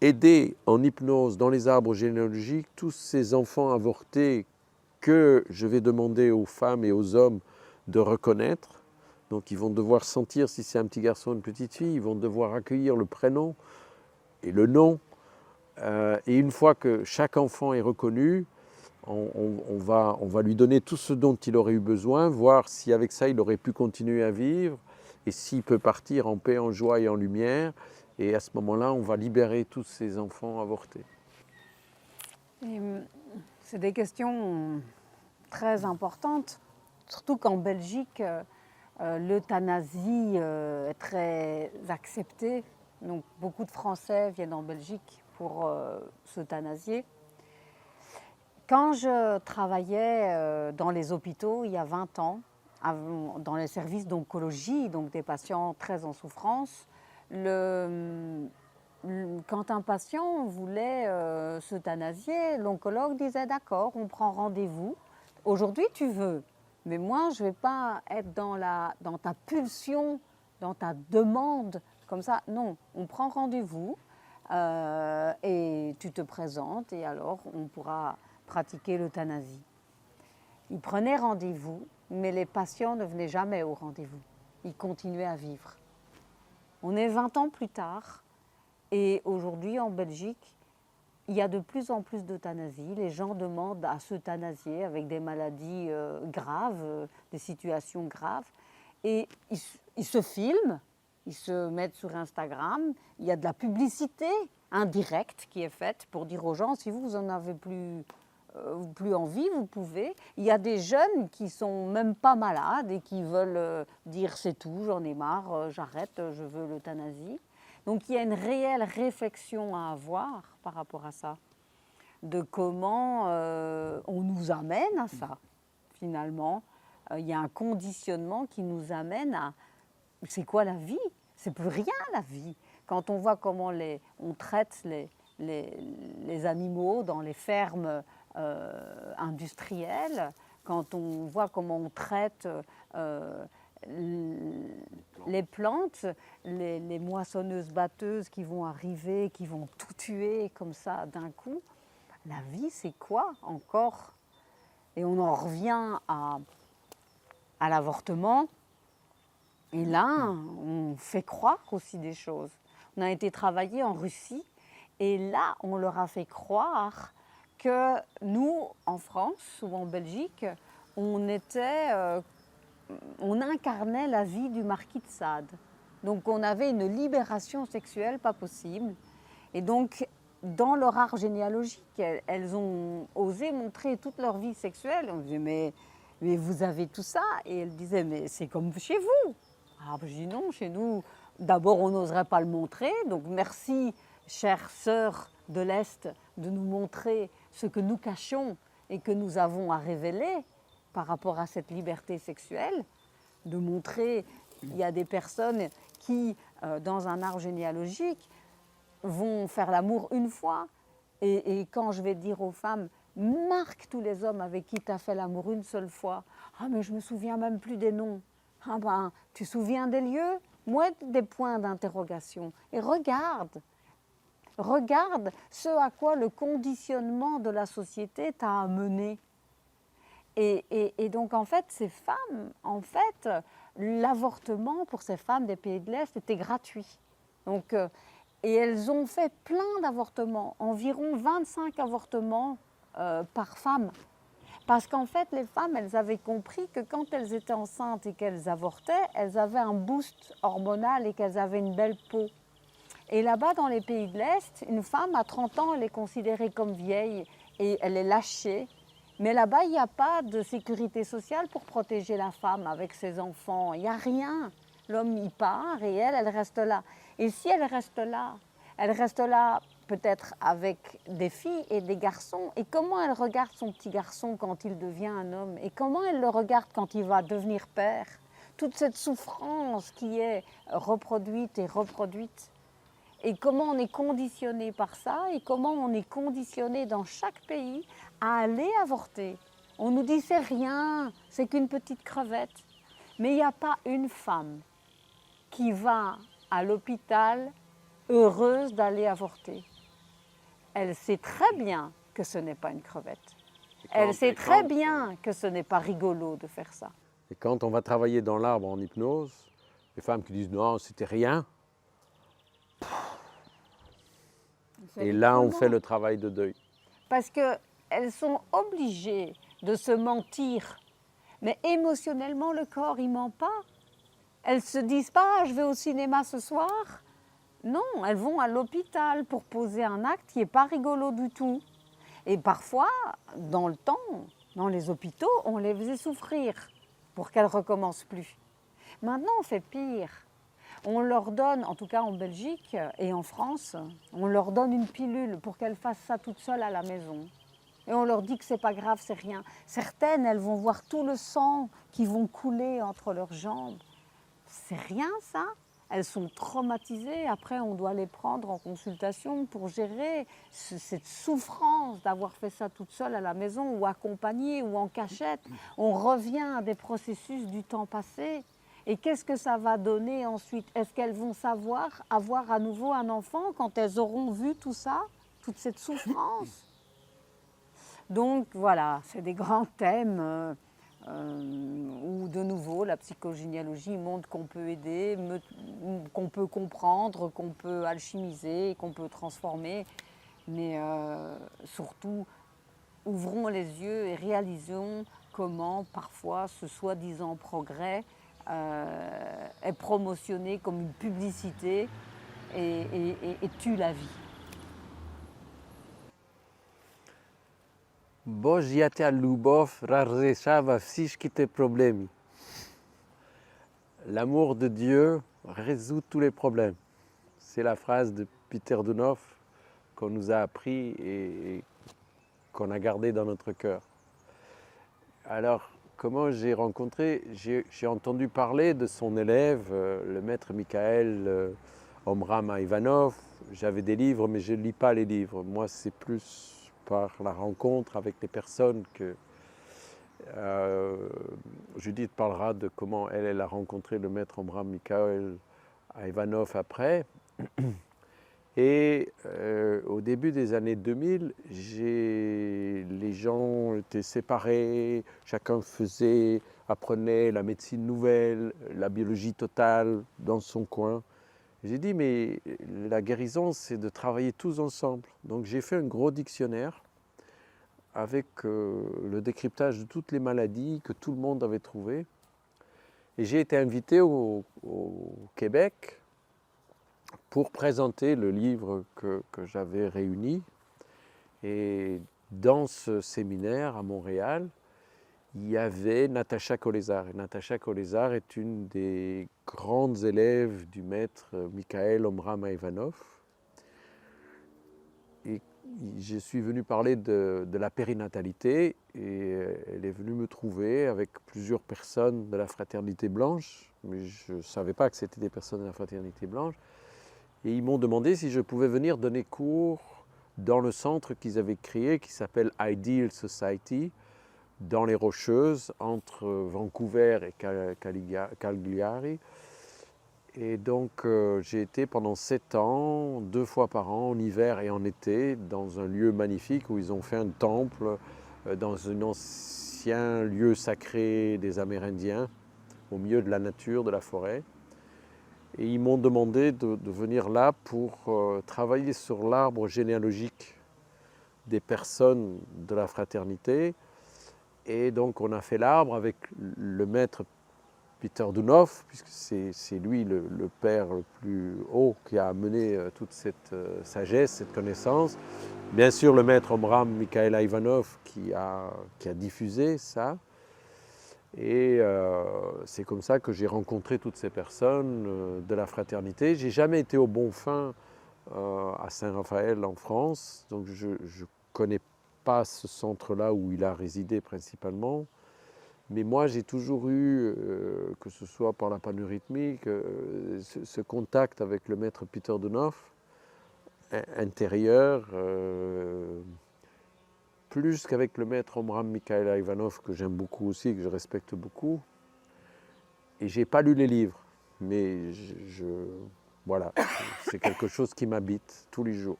aider en hypnose dans les arbres généalogiques tous ces enfants avortés que je vais demander aux femmes et aux hommes de reconnaître. Donc ils vont devoir sentir si c'est un petit garçon ou une petite fille, ils vont devoir accueillir le prénom et le nom. Et une fois que chaque enfant est reconnu, on va lui donner tout ce dont il aurait eu besoin, voir si avec ça il aurait pu continuer à vivre et s'il peut partir en paix, en joie et en lumière. Et à ce moment-là, on va libérer tous ces enfants avortés. C'est des questions très importantes, surtout qu'en Belgique, l'euthanasie est très acceptée. Donc beaucoup de Français viennent en Belgique pour s'euthanasier. Quand je travaillais dans les hôpitaux il y a 20 ans, dans les services d'oncologie, donc des patients très en souffrance, quand un patient voulait s'euthanasier, l'oncologue disait d'accord, on prend rendez-vous. Aujourd'hui tu veux, mais moi je ne vais pas être dans ta pulsion, dans ta demande, comme ça. Non, on prend rendez-vous et tu te présentes et alors on pourra pratiquer l'euthanasie. Ils prenaient rendez-vous, mais les patients ne venaient jamais au rendez-vous. Ils continuaient à vivre. On est 20 ans plus tard et aujourd'hui en Belgique, il y a de plus en plus d'euthanasie. Les gens demandent à s'euthanasier avec des maladies graves, des situations graves. Et ils se filment, ils se mettent sur Instagram. Il y a de la publicité indirecte qui est faite pour dire aux gens, si vous en avez plus envie, vous pouvez. Il y a des jeunes qui sont même pas malades et qui veulent dire c'est tout, j'en ai marre, j'arrête, je veux l'euthanasie. Donc il y a une réelle réflexion à avoir par rapport à ça, de comment on nous amène à ça, finalement. Il y a un conditionnement qui nous amène à... C'est quoi la vie? C'est plus rien la vie. Quand on voit comment on traite les animaux dans les fermes industrielles, quand on voit comment on traite les plantes, les moissonneuses-batteuses qui vont arriver, qui vont tout tuer comme ça d'un coup, la vie c'est quoi encore? Et on en revient à l'avortement, et là on fait croire aussi des choses. On a été travailler en Russie et là on leur a fait croire que nous, en France ou en Belgique, on incarnait la vie du marquis de Sade. Donc on avait une libération sexuelle pas possible. Et donc, dans leur art généalogique, elles ont osé montrer toute leur vie sexuelle. On disait, mais vous avez tout ça? Et elles disaient, mais c'est comme chez vous. Ah, je dis non, chez nous, d'abord on n'oserait pas le montrer. Donc merci, chères sœurs de l'Est, de nous montrer ce que nous cachons et que nous avons à révéler par rapport à cette liberté sexuelle, de montrer, il y a des personnes qui, dans un art généalogique, vont faire l'amour une fois, et quand je vais dire aux femmes, marque tous les hommes avec qui tu as fait l'amour une seule fois, ah mais je me souviens même plus des noms, ah ben tu te souviens des lieux, moi des points d'interrogation, et regarde ce à quoi le conditionnement de la société t'a amené. Et donc, en fait, ces femmes, l'avortement pour ces femmes des pays de l'Est était gratuit. Donc, et elles ont fait plein d'avortements, environ 25 avortements par femme. Parce qu'en fait, les femmes, elles avaient compris que quand elles étaient enceintes et qu'elles avortaient, elles avaient un boost hormonal et qu'elles avaient une belle peau. Et là-bas, dans les pays de l'Est, une femme à 30 ans, elle est considérée comme vieille et elle est lâchée. Mais là-bas, il n'y a pas de sécurité sociale pour protéger la femme avec ses enfants. Il n'y a rien. L'homme y part et elle reste là. Et si elle reste là peut-être avec des filles et des garçons. Et comment elle regarde son petit garçon quand il devient un homme? Et comment elle le regarde quand il va devenir père? Toute cette souffrance qui est reproduite et reproduite. et comment on est conditionné par ça et comment on est conditionné dans chaque pays à aller avorter. On nous dit c'est rien, c'est qu'une petite crevette. Mais il n'y a pas une femme qui va à l'hôpital heureuse d'aller avorter. Elle sait très bien que ce n'est pas une crevette. Elle sait très bien que ce n'est pas rigolo de faire ça. Et quand on va travailler dans l'arbre en hypnose, les femmes qui disent non, c'était rien, et là on fait le travail de deuil. Parce qu'elles sont obligées de se mentir. Mais émotionnellement, le corps, il ne ment pas. Elles ne se disent pas « je vais au cinéma ce soir ». Non, elles vont à l'hôpital pour poser un acte qui n'est pas rigolo du tout. Et parfois, dans le temps, dans les hôpitaux, on les faisait souffrir pour qu'elles ne recommencent plus. Maintenant, on fait pire. On leur donne, en tout cas en Belgique et en France, on leur donne une pilule pour qu'elles fassent ça toutes seules à la maison. Et on leur dit que c'est pas grave, c'est rien. Certaines, elles vont voir tout le sang qui vont couler entre leurs jambes. C'est rien ça. Elles sont traumatisées. Après, on doit les prendre en consultation pour gérer cette souffrance d'avoir fait ça toute seule à la maison ou accompagnée ou en cachette. On revient à des processus du temps passé. Et qu'est-ce que ça va donner ensuite? Est-ce qu'elles vont savoir avoir à nouveau un enfant quand elles auront vu tout ça, toute cette souffrance? Donc voilà, c'est des grands thèmes où de nouveau la psychogénéalogie montre qu'on peut aider, qu'on peut comprendre, qu'on peut alchimiser, qu'on peut transformer. Mais surtout, ouvrons les yeux et réalisons comment parfois ce soi-disant progrès est promotionné comme une publicité et tue la vie. Božja lubov razrešava всичките problèmes. L'amour de Dieu résout tous les problèmes. C'est la phrase de Peter Dunhoff qu'on nous a appris et qu'on a gardé dans notre cœur. Alors, comment j'ai rencontré? J'ai entendu parler de son élève, le maître Mikhaël Omram Ivanov. J'avais des livres, mais je ne lis pas les livres. Moi, c'est plus par la rencontre avec les personnes que Judith parlera de comment elle a rencontré le maître Omram Mikhaël Ivanov après. Et au début des années 2000, les gens étaient séparés, chacun apprenait la médecine nouvelle, la biologie totale dans son coin. J'ai dit, mais la guérison, c'est de travailler tous ensemble. Donc j'ai fait un gros dictionnaire avec le décryptage de toutes les maladies que tout le monde avait trouvées. Et j'ai été invité au Québec pour présenter le livre que j'avais réuni. Et dans ce séminaire à Montréal, il y avait Natacha Kolesar. Et Natacha Kolesar est une des grandes élèves du maître Mikhaël Omram Ivanov. Et je suis venu parler de la périnatalité et elle est venue me trouver avec plusieurs personnes de la Fraternité Blanche, mais je ne savais pas que c'était des personnes de la Fraternité Blanche. Et ils m'ont demandé si je pouvais venir donner cours dans le centre qu'ils avaient créé, qui s'appelle Ideal Society, dans les Rocheuses, entre Vancouver et Cagliari. Et donc j'ai été pendant 7 ans, 2 fois par an, en hiver et en été, dans un lieu magnifique où ils ont fait un temple, dans un ancien lieu sacré des Amérindiens, au milieu de la nature, de la forêt. Et ils m'ont demandé de venir là pour travailler sur l'arbre généalogique des personnes de la fraternité. Et donc on a fait l'arbre avec le maître Peter Dunhoff, puisque c'est lui le père le plus haut qui a amené toute cette sagesse, cette connaissance. Bien sûr le maître Omram Mikhaël Ivanov qui a diffusé ça. Et c'est comme ça que j'ai rencontré toutes ces personnes de la fraternité. J'ai jamais été au Bonfim à Saint-Raphaël en France, donc je ne connais pas ce centre-là où il a résidé principalement. Mais moi, j'ai toujours eu, que ce soit par la paneurythmique, ce contact avec le maître Peter Dunhoff. intérieure, plus qu'avec le maître Omram Mikhaël Ivanov, que j'aime beaucoup aussi, que je respecte beaucoup. Et je n'ai pas lu les livres, mais voilà, c'est quelque chose qui m'habite tous les jours.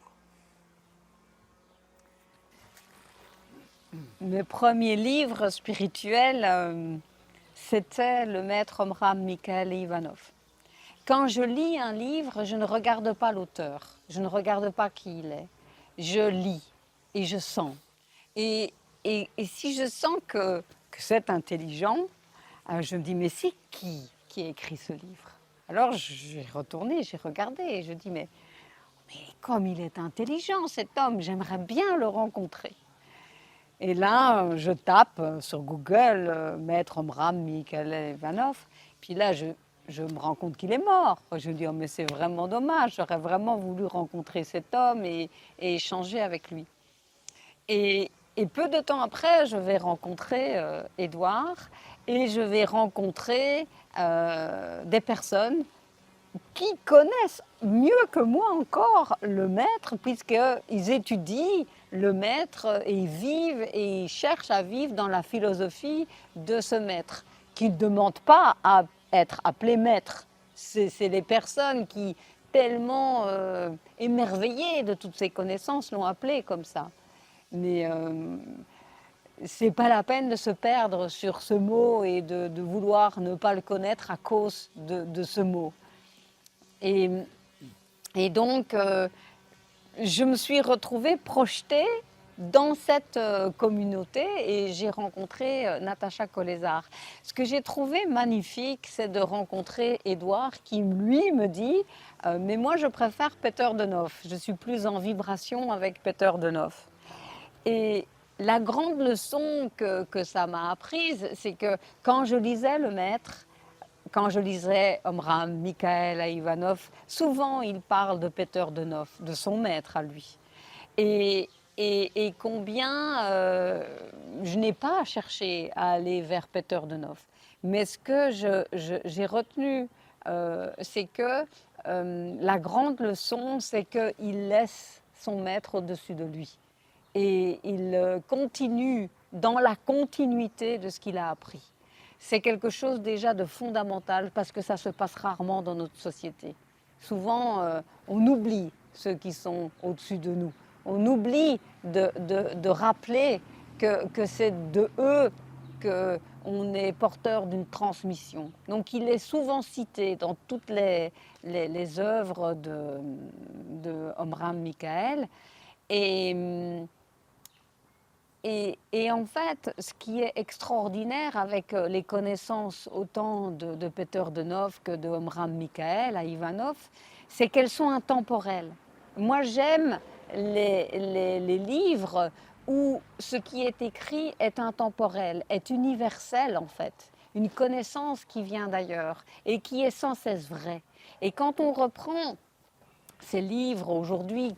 Mes premiers livres spirituels, c'était le maître Omram Mikhaël Ivanov. Quand je lis un livre, je ne regarde pas l'auteur, je ne regarde pas qui il est. Je lis et je sens. Et si je sens que c'est intelligent, je me dis, mais c'est qui a écrit ce livre? Alors j'ai retourné, j'ai regardé et je dis, mais comme il est intelligent cet homme, j'aimerais bien le rencontrer. Et là, je tape sur Google Maître Omram Mikhaël Ivanov. Puis là, je me rends compte qu'il est mort. Je me dis, oh, mais c'est vraiment dommage. J'aurais vraiment voulu rencontrer cet homme et échanger avec lui. Et peu de temps après, je vais rencontrer Édouard et je vais rencontrer des personnes qui connaissent mieux que moi encore le maître, puisqu'ils étudient le maître et ils vivent et ils cherchent à vivre dans la philosophie de ce maître, qui ne demande pas à être appelé maître. C'est les personnes qui, tellement émerveillées de toutes ces connaissances, l'ont appelé comme ça. Mais c'est pas la peine de se perdre sur ce mot et de vouloir ne pas le connaître à cause de ce mot. Et donc, je me suis retrouvée projetée dans cette communauté et j'ai rencontré Natacha Kolesar. Ce que j'ai trouvé magnifique, c'est de rencontrer Édouard qui, lui, me dit mais moi, je préfère Peter de Noof. Je suis plus en vibration avec Peter de Noof. Et la grande leçon que ça m'a apprise, c'est que quand je lisais le maître, quand je lisais Omram Mikhaël Ivanov, souvent il parle de Peter de Noof, de son maître à lui. Et combien je n'ai pas cherché à aller vers Peter de Noof. Mais ce que j'ai retenu, c'est que la grande leçon, c'est qu'il laisse son maître au-dessus de lui. Et il continue dans la continuité de ce qu'il a appris. C'est quelque chose déjà de fondamental parce que ça se passe rarement dans notre société. Souvent, on oublie ceux qui sont au-dessus de nous. On oublie de rappeler que c'est de eux qu'on est porteur d'une transmission. Donc il est souvent cité dans toutes les œuvres de Omram Mikhaël. Et en fait, ce qui est extraordinaire avec les connaissances autant de Peter de Noof que de Omram Mikhaël à Ivanov, c'est qu'elles sont intemporelles. Moi, j'aime les livres où ce qui est écrit est intemporel, est universel en fait. Une connaissance qui vient d'ailleurs et qui est sans cesse vraie. Et quand on reprend ces livres aujourd'hui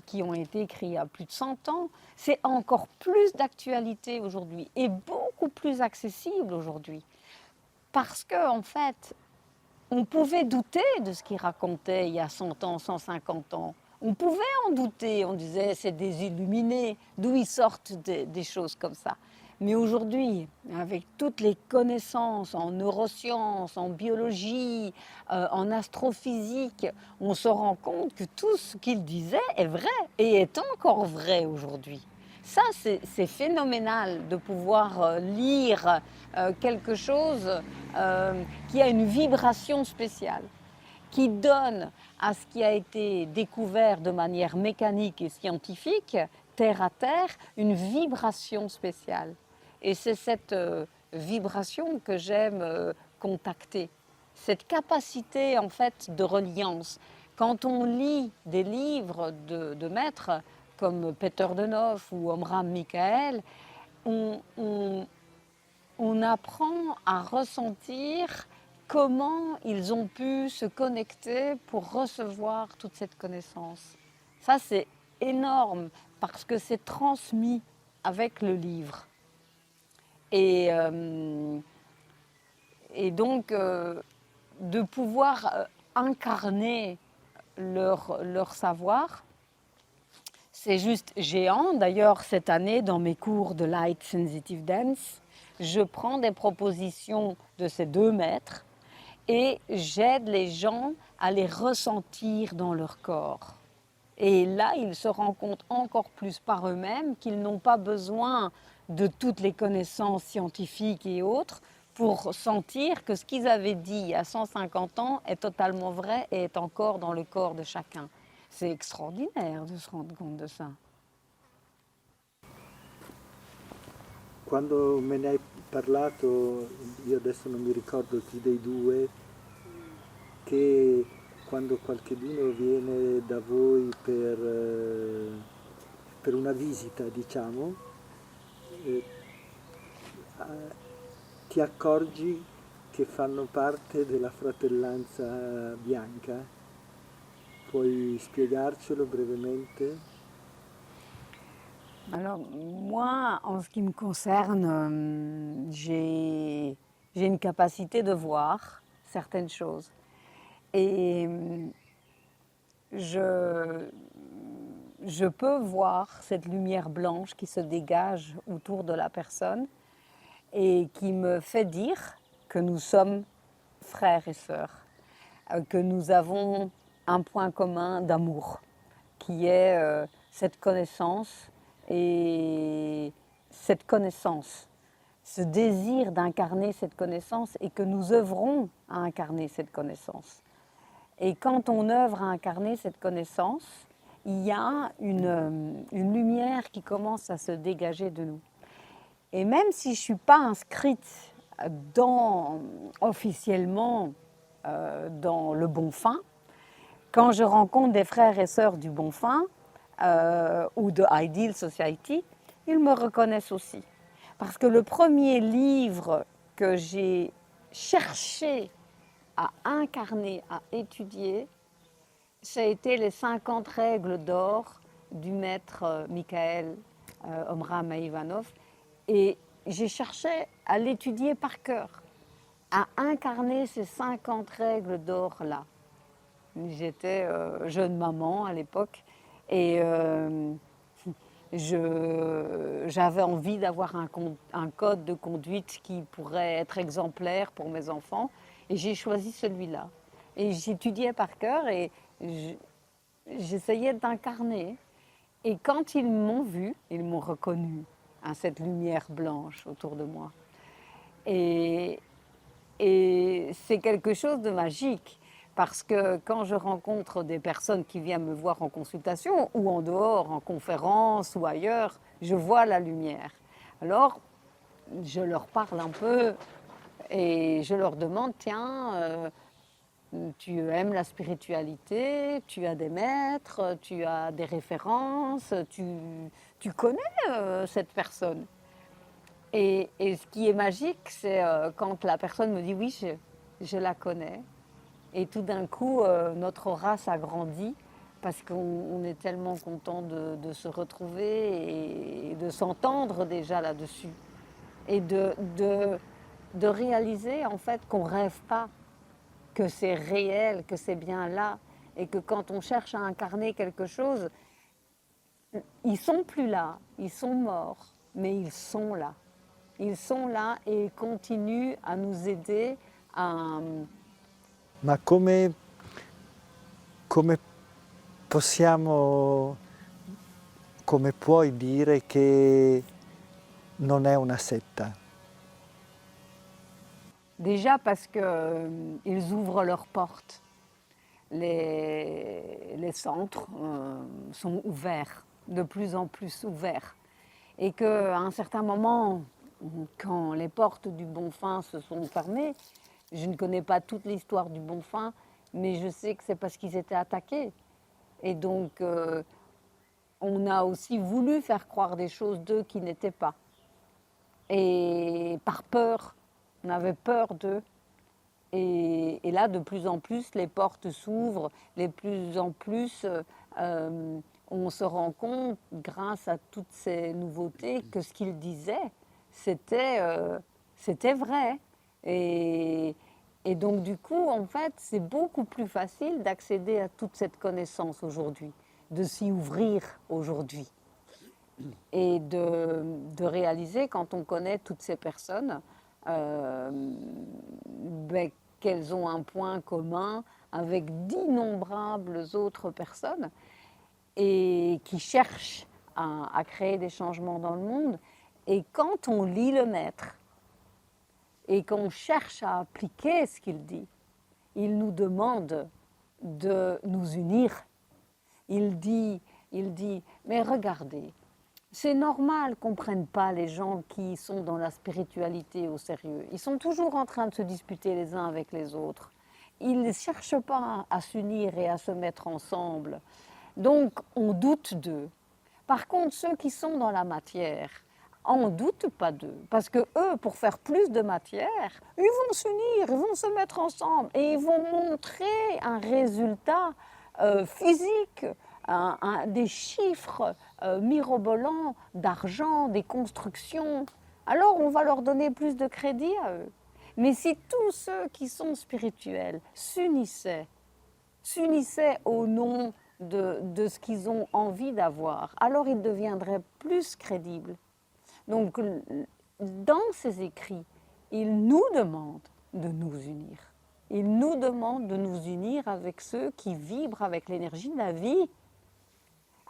qui ont été écrits il y a plus de 100 ans, c'est encore plus d'actualité aujourd'hui et beaucoup plus accessible aujourd'hui. Parce qu'en fait, on pouvait douter de ce qu'il racontait il y a 100 ans, 150 ans. On pouvait en douter, on disait c'est des illuminés, d'où ils sortent des choses comme ça. Mais aujourd'hui, avec toutes les connaissances en neurosciences, en biologie, en astrophysique, on se rend compte que tout ce qu'il disait est vrai et est encore vrai aujourd'hui. Ça, c'est phénoménal de pouvoir lire quelque chose qui a une vibration spéciale, qui donne à ce qui a été découvert de manière mécanique et scientifique, terre à terre, une vibration spéciale. Et c'est cette vibration que j'aime contacter, cette capacité en fait de reliance. Quand on lit des livres de maîtres comme Peter de Noof ou Omram Mikhaël, on apprend à ressentir comment ils ont pu se connecter pour recevoir toute cette connaissance. Ça, c'est énorme parce que c'est transmis avec le livre. Et donc, de pouvoir incarner leur savoir, c'est juste géant. D'ailleurs, cette année, dans mes cours de Light Sensitive Dance, je prends des propositions de ces 2 mètres et j'aide les gens à les ressentir dans leur corps. Et là, ils se rendent compte encore plus par eux-mêmes qu'ils n'ont pas besoin de toutes les connaissances scientifiques et autres pour sentir que ce qu'ils avaient dit il y a 150 ans est totalement vrai et est encore dans le corps de chacun. C'est extraordinaire de se rendre compte de ça. Quando me ne hai parlato, io adesso non mi ricordo chi dei due, che quando qualcheduno viene da voi per una visita, diciamo, eh, ti accorgi che fanno parte della fratellanza bianca? Puoi spiegarcelo brevemente? Alors moi, en ce qui me concerne, j'ai une capacité de voir certaines choses. Et je peux voir cette lumière blanche qui se dégage autour de la personne et qui me fait dire que nous sommes frères et sœurs, que nous avons un point commun d'amour, qui est cette connaissance et cette connaissance, ce désir d'incarner cette connaissance et que nous œuvrons à incarner cette connaissance. Et quand on œuvre à incarner cette connaissance, il y a une lumière qui commence à se dégager de nous. Et même si je ne suis pas inscrite officiellement dans le Bon Fin, quand je rencontre des frères et sœurs du Bon Fin ou de Ideal Society, ils me reconnaissent aussi. Parce que le premier livre que j'ai cherché à incarner, à étudier, ça a été les 50 règles d'or du maître Mikhaël Omram Ivanov. Et j'ai cherché à l'étudier par cœur, à incarner ces 50 règles d'or-là. J'étais jeune maman à l'époque et j'avais envie d'avoir un code de conduite qui pourrait être exemplaire pour mes enfants. Et j'ai choisi celui-là. Et j'étudiais par cœur et j'essayais d'incarner. Et quand ils m'ont vu, ils m'ont reconnu, hein, cette lumière blanche autour de moi. Et c'est quelque chose de magique. Parce que quand je rencontre des personnes qui viennent me voir en consultation ou en dehors, en conférence ou ailleurs, je vois la lumière. Alors, je leur parle un peu et je leur demande, tiens, tu aimes la spiritualité, tu as des maîtres, tu as des références, tu connais cette personne. Et ce qui est magique, c'est quand la personne me dit, oui, je la connais. Et tout d'un coup, notre aura s'agrandit parce qu'on est tellement content de se retrouver et de s'entendre déjà là-dessus. Et de réaliser en fait qu'on ne rêve pas, que c'est réel, que c'est bien là. Et que quand on cherche à incarner quelque chose, ils ne sont plus là, ils sont morts, mais ils sont là. Ils sont là et ils continuent à nous aider à... Ma come possiamo, come puoi dire che non è una setta? Déjà parce qu'ils ouvrent leurs portes. Les centres sont ouverts, de plus en plus ouverts. Et qu'à un certain moment, quand les portes du Bon Fin se sont fermées, je ne connais pas toute l'histoire du Bon Fin, mais je sais que c'est parce qu'ils étaient attaqués. Et donc, on a aussi voulu faire croire des choses d'eux qui n'étaient pas. Et par peur, on avait peur d'eux. Et là, de plus en plus, les portes s'ouvrent, de plus en plus, on se rend compte, grâce à toutes ces nouveautés, que ce qu'ils disaient, c'était vrai. Et donc, du coup, en fait, c'est beaucoup plus facile d'accéder à toute cette connaissance aujourd'hui. de s'y ouvrir aujourd'hui. Et de réaliser, quand on connaît toutes ces personnes, qu'elles ont un point commun avec d'innombrables autres personnes et qui cherchent à créer des changements dans le monde. Et quand on lit le maître et qu'on cherche à appliquer ce qu'il dit, il nous demande de nous unir. Il dit, mais regardez, c'est normal qu'on ne prenne pas les gens qui sont dans la spiritualité au sérieux. Ils sont toujours en train de se disputer les uns avec les autres. Ils ne cherchent pas à s'unir et à se mettre ensemble. Donc, on doute d'eux. Par contre, ceux qui sont dans la matière, on ne doute pas d'eux. Parce que eux, pour faire plus de matière, ils vont s'unir, ils vont se mettre ensemble et ils vont montrer un résultat physique, des chiffres mirobolants d'argent, des constructions. Alors, on va leur donner plus de crédit à eux. Mais si tous ceux qui sont spirituels s'unissaient au nom de ce qu'ils ont envie d'avoir, alors ils deviendraient plus crédibles. Donc, dans ces écrits, il nous demande de nous unir. Il nous demande de nous unir avec ceux qui vibrent avec l'énergie de la vie,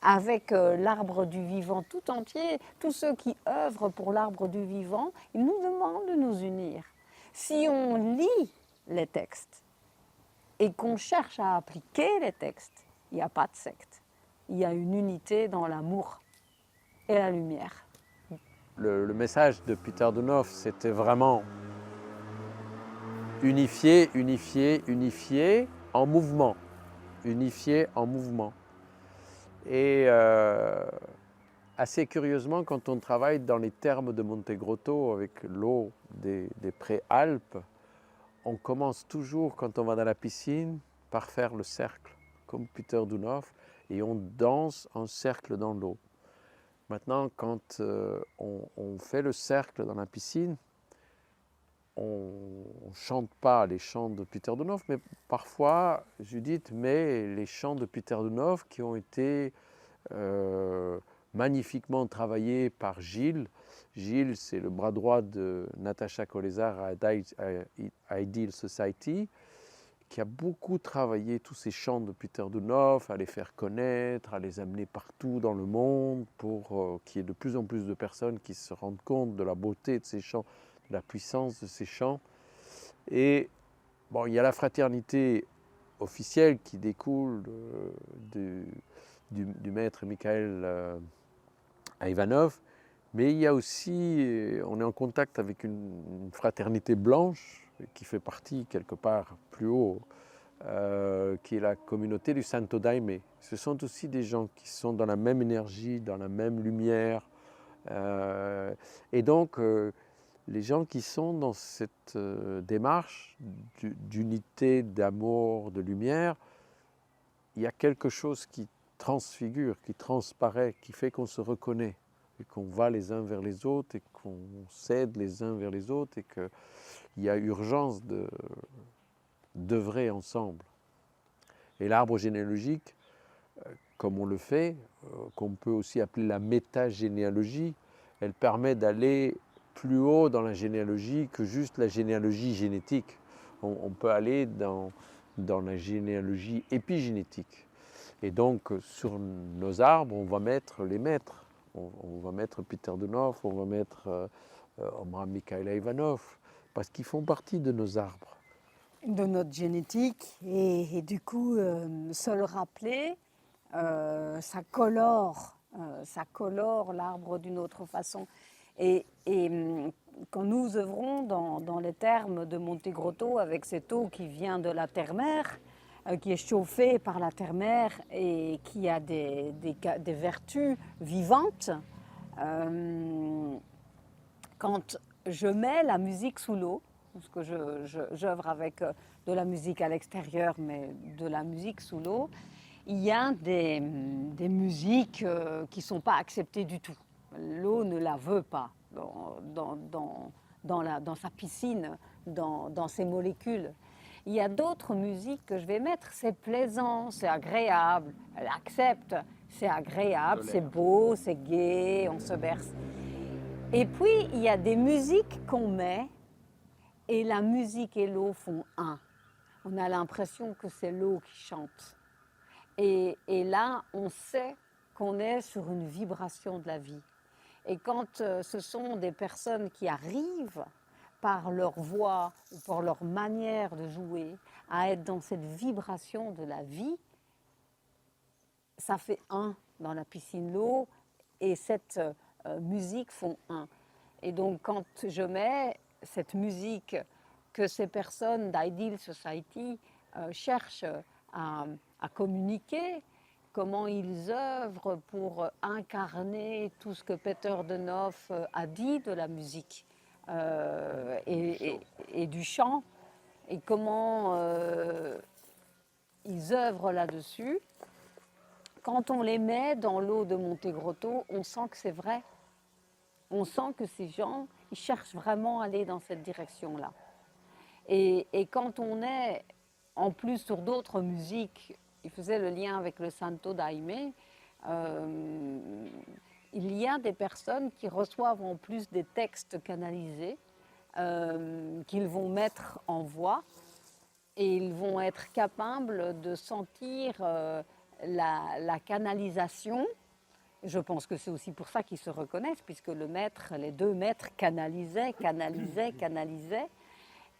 avec l'arbre du vivant tout entier. Tous ceux qui œuvrent pour l'arbre du vivant, il nous demande de nous unir. Si on lit les textes et qu'on cherche à appliquer les textes, il n'y a pas de secte. Il y a une unité dans l'amour et la lumière. Le message de Peter Donhoff, c'était vraiment unifier, unifier, unifier en mouvement. Unifier en mouvement. Et assez curieusement, quand on travaille dans les thermes de Montegrotto avec l'eau des Préalpes, on commence toujours, quand on va dans la piscine, par faire le cercle, comme Peter Donhoff, et on danse en cercle dans l'eau. Maintenant, quand on fait le cercle dans la piscine, on ne chante pas les chants de Peter Donhoff, mais parfois, Judith met les chants de Peter Donhoff qui ont été magnifiquement travaillés par Gilles. Gilles, c'est le bras droit de Natacha Kolesar à Ideal Society, qui a beaucoup travaillé tous ces chants de Peter Donhoff, à les faire connaître, à les amener partout dans le monde pour qu'il y ait de plus en plus de personnes qui se rendent compte de la beauté de ces chants, de la puissance de ces chants. Et bon, il y a la fraternité officielle qui découle du maître Mikhail Ivanov, mais il y a aussi, on est en contact avec une fraternité blanche qui fait partie quelque part plus haut, qui est la communauté du Santo Daime. Ce sont aussi des gens qui sont dans la même énergie, dans la même lumière. Et donc, les gens qui sont dans cette démarche d'unité, d'amour, de lumière, il y a quelque chose qui transfigure, qui transparaît, qui fait qu'on se reconnaît et qu'on va les uns vers les autres et qu'on s'aide les uns vers les autres et qu'il y a urgence d'œuvrer ensemble. Et l'arbre généalogique, comme on le fait, qu'on peut aussi appeler la métagénéalogie, elle permet d'aller plus haut dans la généalogie que juste la généalogie génétique. On peut aller dans la généalogie épigénétique. Et donc, sur nos arbres, on va mettre les maîtres. On va mettre Peter Donhoff, on va mettre Mikhail Ivanov, parce qu'ils font partie de nos arbres. De notre génétique, et du coup, se le rappeler, ça colore l'arbre d'une autre façon. Et quand nous œuvrons dans les termes de Montegrotto avec cette eau qui vient de la terre-mère, qui est chauffée par la terre-mère et qui a des vertus vivantes, quand je mets la musique sous l'eau, parce que j'œuvre avec de la musique à l'extérieur, mais de la musique sous l'eau, il y a des musiques qui ne sont pas acceptées du tout. L'eau ne la veut pas dans sa piscine, dans ses molécules. Il y a d'autres musiques que je vais mettre, c'est plaisant, c'est agréable, elle accepte, c'est agréable, c'est beau, c'est gai, on se berce. Et puis, il y a des musiques qu'on met et la musique et l'eau font un. On a l'impression que c'est l'eau qui chante. Et là, on sait qu'on est sur une vibration de la vie. Et quand ce sont des personnes qui arrivent par leur voix ou par leur manière de jouer à être dans cette vibration de la vie, ça fait un dans la piscine l'eau et cette musique font un. Et donc quand je mets cette musique que ces personnes d'Ideal Society cherchent à communiquer, comment ils œuvrent pour incarner tout ce que Peter de Noof a dit de la musique et du chant, et comment ils œuvrent là-dessus. Quand on les met dans l'eau de Montegrotto, on sent que c'est vrai. On sent que ces gens, ils cherchent vraiment à aller dans cette direction-là. Et quand on est en plus sur d'autres musiques, il faisait le lien avec le Santo Daime, il y a des personnes qui reçoivent en plus des textes canalisés qu'ils vont mettre en voix et ils vont être capables de sentir la canalisation. Je pense que c'est aussi pour ça qu'ils se reconnaissent, puisque les deux maîtres canalisaient,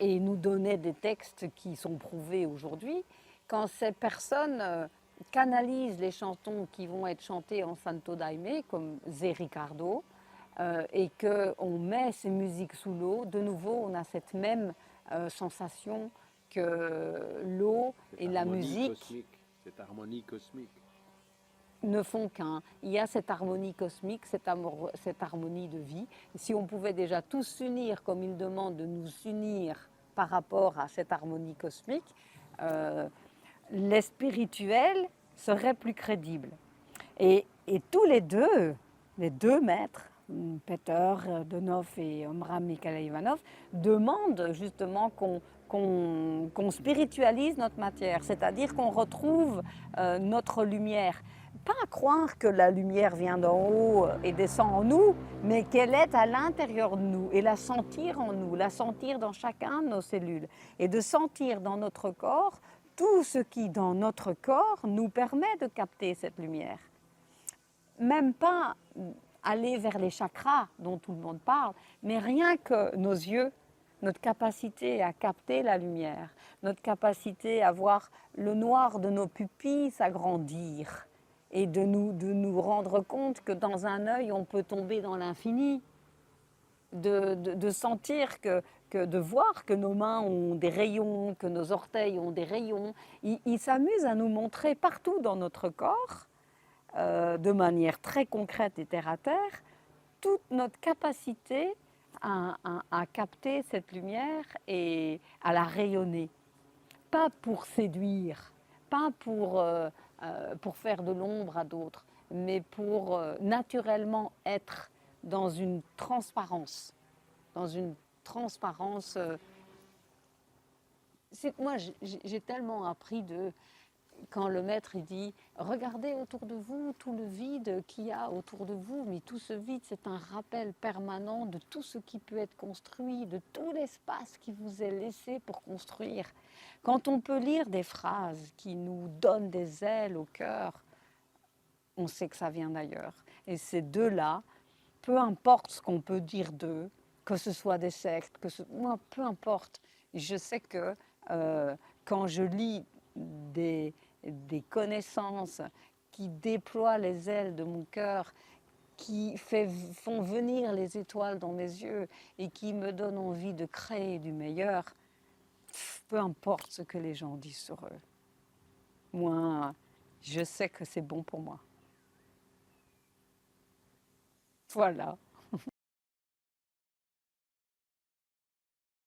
et nous donnaient des textes qui sont prouvés aujourd'hui. Quand ces personnes canalisent les chansons qui vont être chantées en Santo Daime, comme Zé Ricardo, et qu'on met ces musiques sous l'eau, de nouveau on a cette même sensation que l'eau et la musique cette harmonie cosmique ne font qu'un. Il y a cette harmonie cosmique, cette harmonie de vie. Et si on pouvait déjà tous s'unir comme il demande de nous unir par rapport à cette harmonie cosmique, les spirituels seraient plus crédibles. Et tous les deux maîtres, Peter de Noof et Omraam Mikhaël-Ivanov, demandent justement qu'on spiritualise notre matière, c'est-à-dire qu'on retrouve notre lumière. Pas à croire que la lumière vient d'en haut et descend en nous, mais qu'elle est à l'intérieur de nous et la sentir en nous, la sentir dans chacun de nos cellules et de sentir dans notre corps tout ce qui, dans notre corps, nous permet de capter cette lumière. Même pas aller vers les chakras dont tout le monde parle, mais rien que nos yeux, notre capacité à capter la lumière, notre capacité à voir le noir de nos pupilles s'agrandir et de nous rendre compte que dans un œil, on peut tomber dans l'infini, de sentir de voir que nos mains ont des rayons, que nos orteils ont des rayons. Il s'amuse à nous montrer partout dans notre corps, de manière très concrète et terre à terre, toute notre capacité à capter cette lumière et à la rayonner. Pas pour séduire, pas pour faire de l'ombre à d'autres, mais pour naturellement être dans une transparence. Moi, j'ai tellement appris quand le maître il dit « Regardez autour de vous tout le vide qu'il y a autour de vous, mais tout ce vide, c'est un rappel permanent de tout ce qui peut être construit, de tout l'espace qui vous est laissé pour construire. » Quand on peut lire des phrases qui nous donnent des ailes au cœur, on sait que ça vient d'ailleurs. Et ces deux-là, peu importe ce qu'on peut dire d'eux, que ce soit des sectes, moi, peu importe, je sais que quand je lis des connaissances qui déploient les ailes de mon cœur, qui font venir les étoiles dans mes yeux et qui me donnent envie de créer du meilleur, peu importe ce que les gens disent sur eux. Moi, je sais que c'est bon pour moi. Voilà.